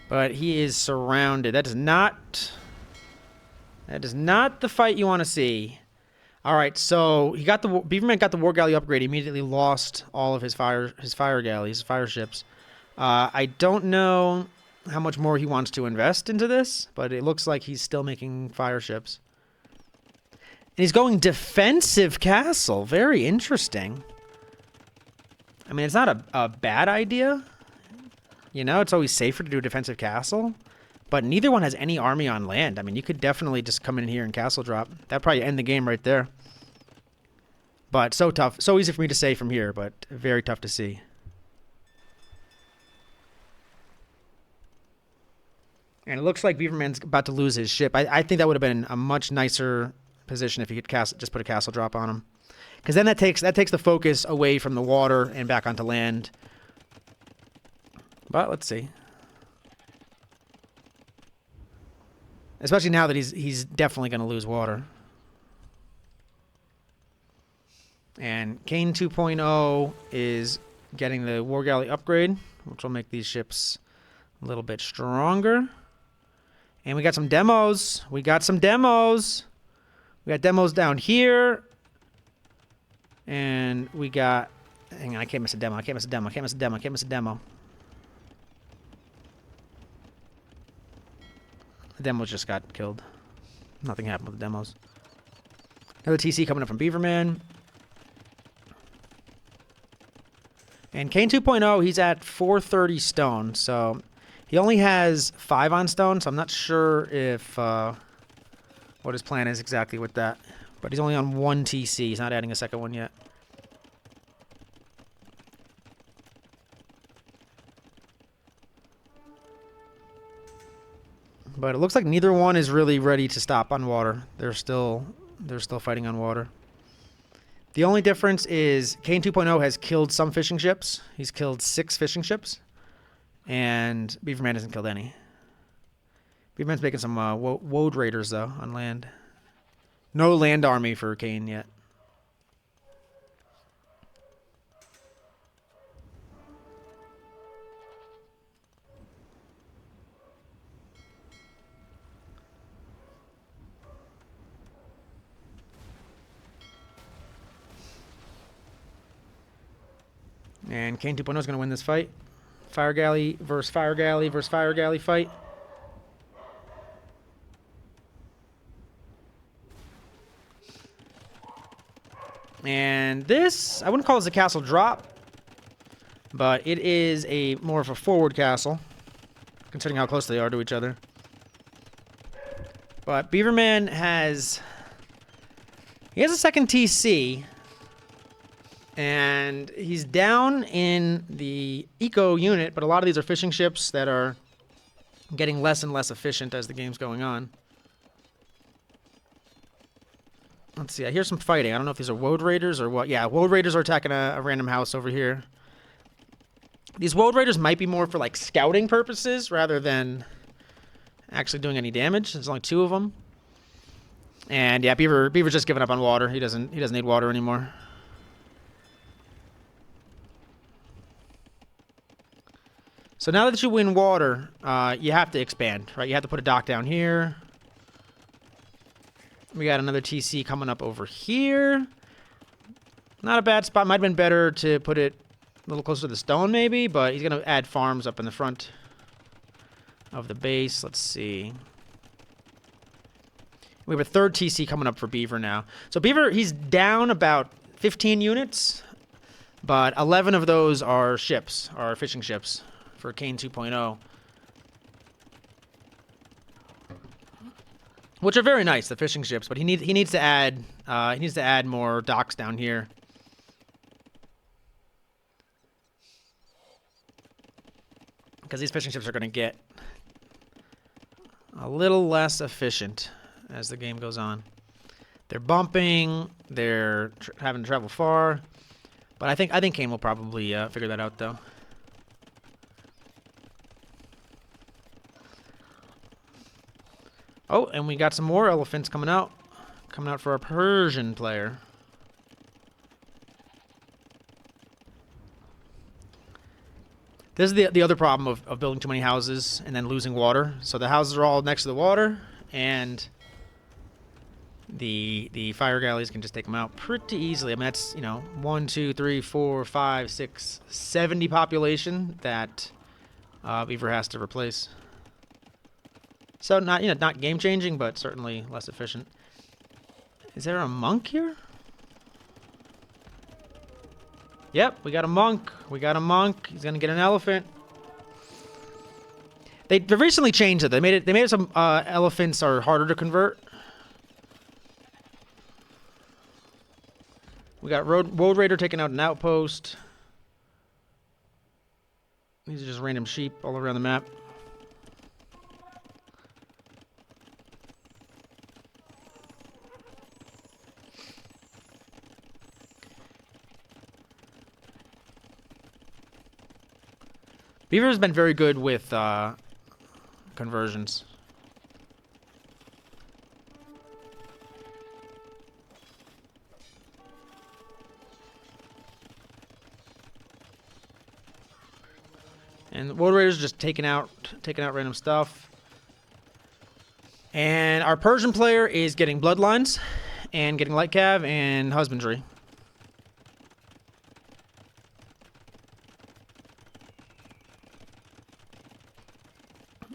But he is surrounded. That is not the fight you want to see. All right, so Beaverman got the War Galley upgrade. He immediately lost all of his fire galleys, fire ships. I don't know how much more he wants to invest into this, but it looks like he's still making fire ships. And he's going defensive castle. Very interesting. I mean, it's not a bad idea. You know, it's always safer to do a defensive castle. But neither one has any army on land. I mean, you could definitely just come in here and castle drop. That'd probably end the game right there. But so tough. So easy for me to say from here, but very tough to see. And it looks like Beaverman's about to lose his ship. I think that would have been a much nicer position if he could just put a castle drop on him. Because then that takes the focus away from the water and back onto land. But let's see. Especially now that he's definitely going to lose water. And Cain2point0 is getting the War Galley upgrade, which will make these ships a little bit stronger. And we got some demos. We got demos down here. And we got... Hang on, I can't miss a demo. The demos just got killed. Nothing happened with the demos. Another TC coming up from Beaverman. And Cain 2.0, he's at 430 stone, so he only has 5 on stone, so I'm not sure if what his plan is exactly with that. But he's only on 1 TC. He's not adding a second one yet. But it looks like neither one is really ready to stop on water. They're still fighting on water. The only difference is Cain 2.0 has killed some fishing ships. He's killed 6 fishing ships. And Beaverman hasn't killed any. Beaverman's making some woad raiders, though, on land. No land army for Cain yet. And Cain 2.0 is going to win this fight. Fire Galley versus Fire Galley versus Fire Galley fight. And this, I wouldn't call this a castle drop, but it is a more of a forward castle, considering how close they are to each other. But Beaverman has a second TC, and he's down in the eco unit, but a lot of these are fishing ships that are getting less and less efficient as the game's going on. Let's see, I hear some fighting. I don't know if these are woad raiders or what. Yeah, woad raiders are attacking a random house over here. These woad raiders might be more for like scouting purposes rather than actually doing any damage. There's only 2 of them. And yeah, Beaver's just giving up on water. He doesn't need water anymore. So now that you win water, you have to expand, right? You have to put a dock down here. We got another TC coming up over here. Not a bad spot. Might have been better to put it a little closer to the stone, maybe, but he's going to add farms up in the front of the base. Let's see. We have a 3rd TC coming up for Beaver now. So Beaver, he's down about 15 units, but 11 of those are ships, are fishing ships for Cain 2.0. Which are very nice, the fishing ships, but he needs to add more docks down here. Because these fishing ships are going to get a little less efficient as the game goes on. They're bumping, they're having to travel far, but I think Cain will probably figure that out though. Oh, and we got some more elephants coming out for our Persian player. This is the other problem of building too many houses and then losing water. So the houses are all next to the water, and the fire galleys can just take them out pretty easily. I mean, that's, 1, 2, 3, 4, 5, 6, 70 population that Beaver has to replace. So not game changing, but certainly less efficient. Is there a monk here? Yep, we got a monk. He's gonna get an elephant. They recently changed it. They made it some elephants are harder to convert. We got Woad Raider taking out an outpost. These are just random sheep all around the map. Beaver has been very good with conversions. And the Woad Raiders just taking out random stuff. And our Persian player is getting bloodlines and getting light cav and husbandry.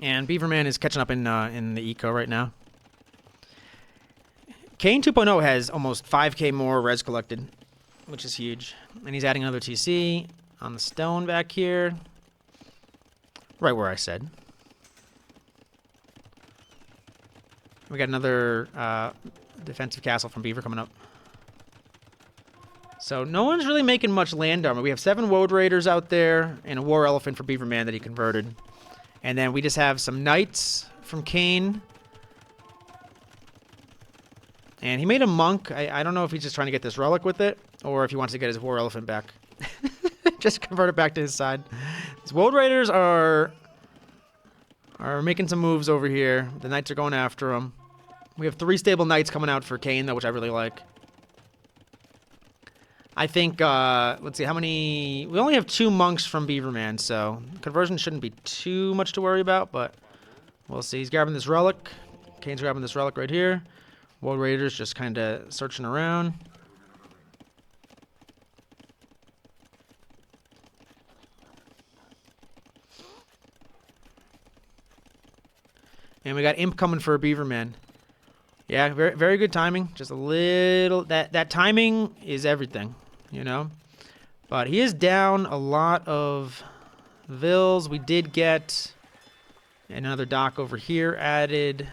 And Beaverman is catching up in the eco right now. Cain 2.0 has almost 5k more res collected, which is huge. And he's adding another TC on the stone back here. Right where I said. We got another defensive castle from Beaver coming up. So no one's really making much land armor. We have 7 Woad Raiders out there and a War Elephant for Beaverman that he converted. And then we just have some Knights from Cain. And he made a Monk. I don't know if he's just trying to get this Relic with it or if he wants to get his War Elephant back. Just convert it back to his side. His Woad Raiders are making some moves over here. The Knights are going after him. We have 3 stable Knights coming out for Cain, though, which I really like. I think, let's see, how many... We only have 2 Monks from Beaverman, so conversion shouldn't be too much to worry about, but we'll see. He's grabbing this Relic. Cain's grabbing this Relic right here. Woad Raiders just kind of searching around. And we got Imp coming for a Beaverman. Yeah, very, very good timing. Just a little... That timing is everything, you know? But he is down a lot of vills. We did get another dock over here added.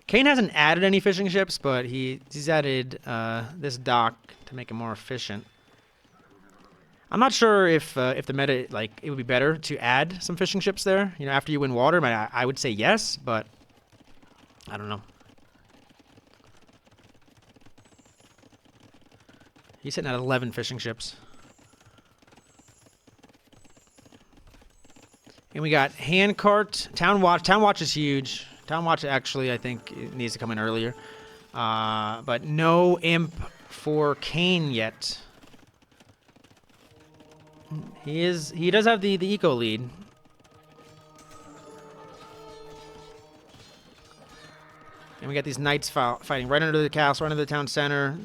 Cain hasn't added any fishing ships, but he's added this dock to make it more efficient. I'm not sure if the meta, like, it would be better to add some fishing ships there, you know, after you win water. I would say yes, but I don't know. He's sitting at 11 fishing ships. And we got Handcart, Town Watch. Town Watch is huge. Town Watch actually, I think, it needs to come in earlier. But no Imp for Cain yet. He does have the eco lead. And we got these Knights fighting right under the castle, right under the town center.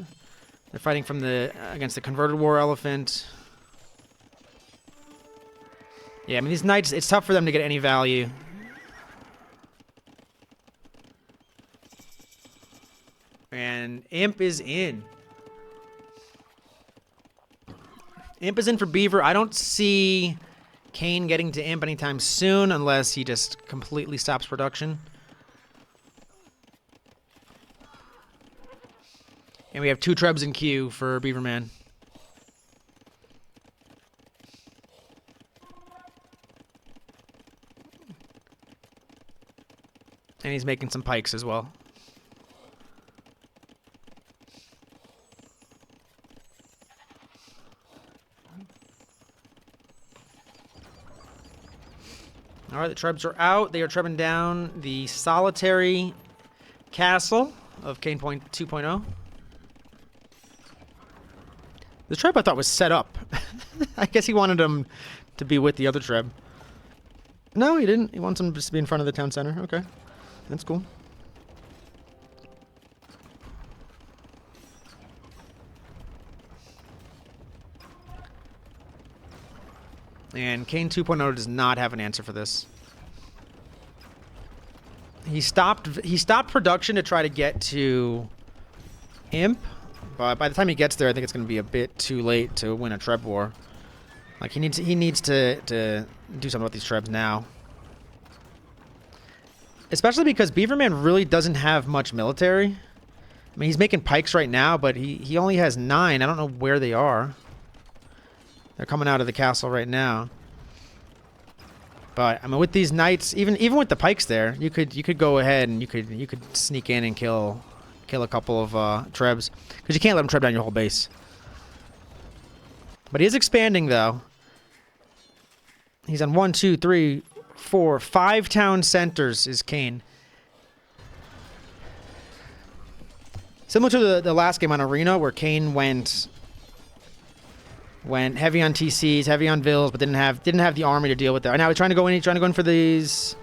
They're fighting from against the converted War Elephant. Yeah, I mean, these Knights, it's tough for them to get any value. And Imp is in. Imp is in for Beaver. I don't see Cain getting to Imp anytime soon unless he just completely stops production. And we have 2 Trebs in queue for Beaverman. And he's making some pikes as well. All right, the Trebs are out. They are trebbing down the solitary castle of Cain2point0. The Treb I thought was set up. I guess he wanted him to be with the other Treb. No, he didn't. He wants him just to be in front of the town center. Okay, that's cool. And Cain2point0 does not have an answer for this. He stopped production to try to get to Imp, but by the time he gets there, I think it's going to be a bit too late to win a Treb war. Like he needs to do something with these Trebs now. Especially because Beaverman really doesn't have much military. I mean, he's making pikes right now, but he only has 9. I don't know where they are. They're coming out of the castle right now. But I mean, with these Knights, even with the pikes there, you could go ahead and you could sneak in and kill a couple of Trebs, because you can't let them Treb down your whole base. But he is expanding though. He's on 1, 2, 3, 4, 5 town centers is Cain. Similar to the last game on Arena, where Cain went heavy on TCs, heavy on vills, but didn't have the army to deal with that. Now he's trying to go in for these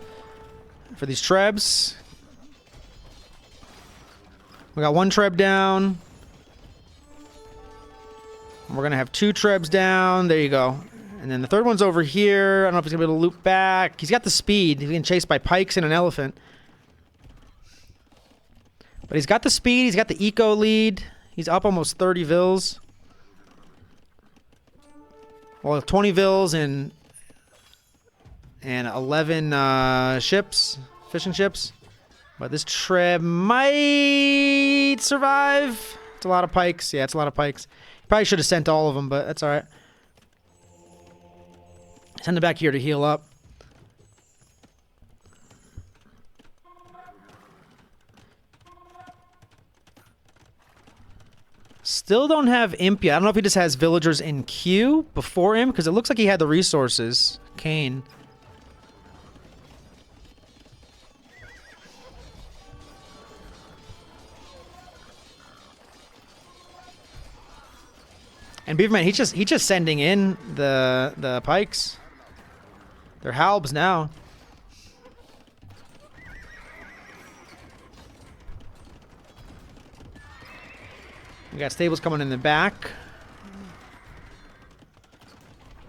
Trebs. We got 1 Treb down. We're gonna have 2 Trebs down. There you go. And then the third one's over here. I don't know if he's gonna be able to loop back. He's got the speed. He's getting chased by pikes and an elephant. But he's got the speed. He's got the eco lead. He's up almost 30 vils. Well, 20 vils and 11 ships, fishing ships. But this treb might survive. It's a lot of pikes. Yeah, it's a lot of pikes. Probably should have sent all of them, but that's all right. Send them back here to heal up. Still don't have Imp yet. I don't know if he just has villagers in queue before him, because it looks like he had the resources. Cain. And Beaverman, he's just sending in the pikes. They're halbs now. We got stables coming in the back.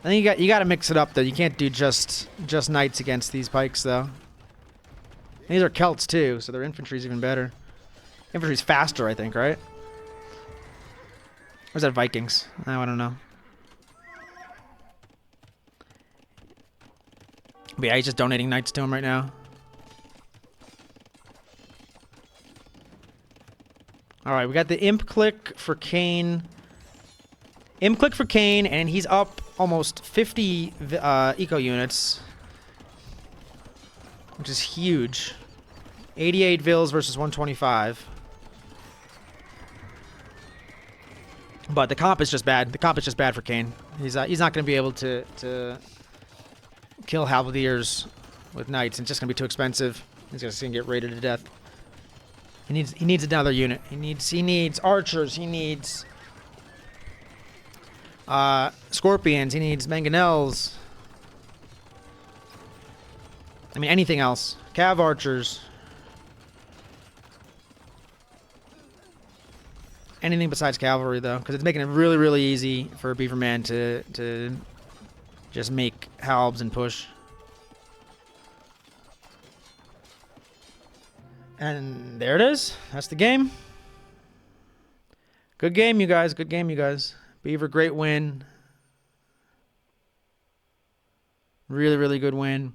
I think you got to mix it up though. You can't do just knights against these pikes though. And these are Celts too, so their infantry's even better. Infantry's faster, I think, right? Or is that Vikings? Oh, I don't know. But yeah, he's just donating knights to him right now. Alright, we got the Imp click for Cain. Imp click for Cain, and he's up almost 50 eco units. Which is huge. 88 vils versus 125. But the comp is just bad. The comp is just bad for Cain. He's not going to be able to kill halberdiers with knights. It's just going to be too expensive. He's just going to get raided to death. He needs another unit. He needs archers. He needs scorpions. He needs mangonels. I mean, anything else. Cav archers. Anything besides cavalry, though, because it's making it really, really easy for Beaverman to just make halbs and push. And there it is. That's the game. Good game, you guys. Good game, you guys. Beaver, great win. Really, really good win.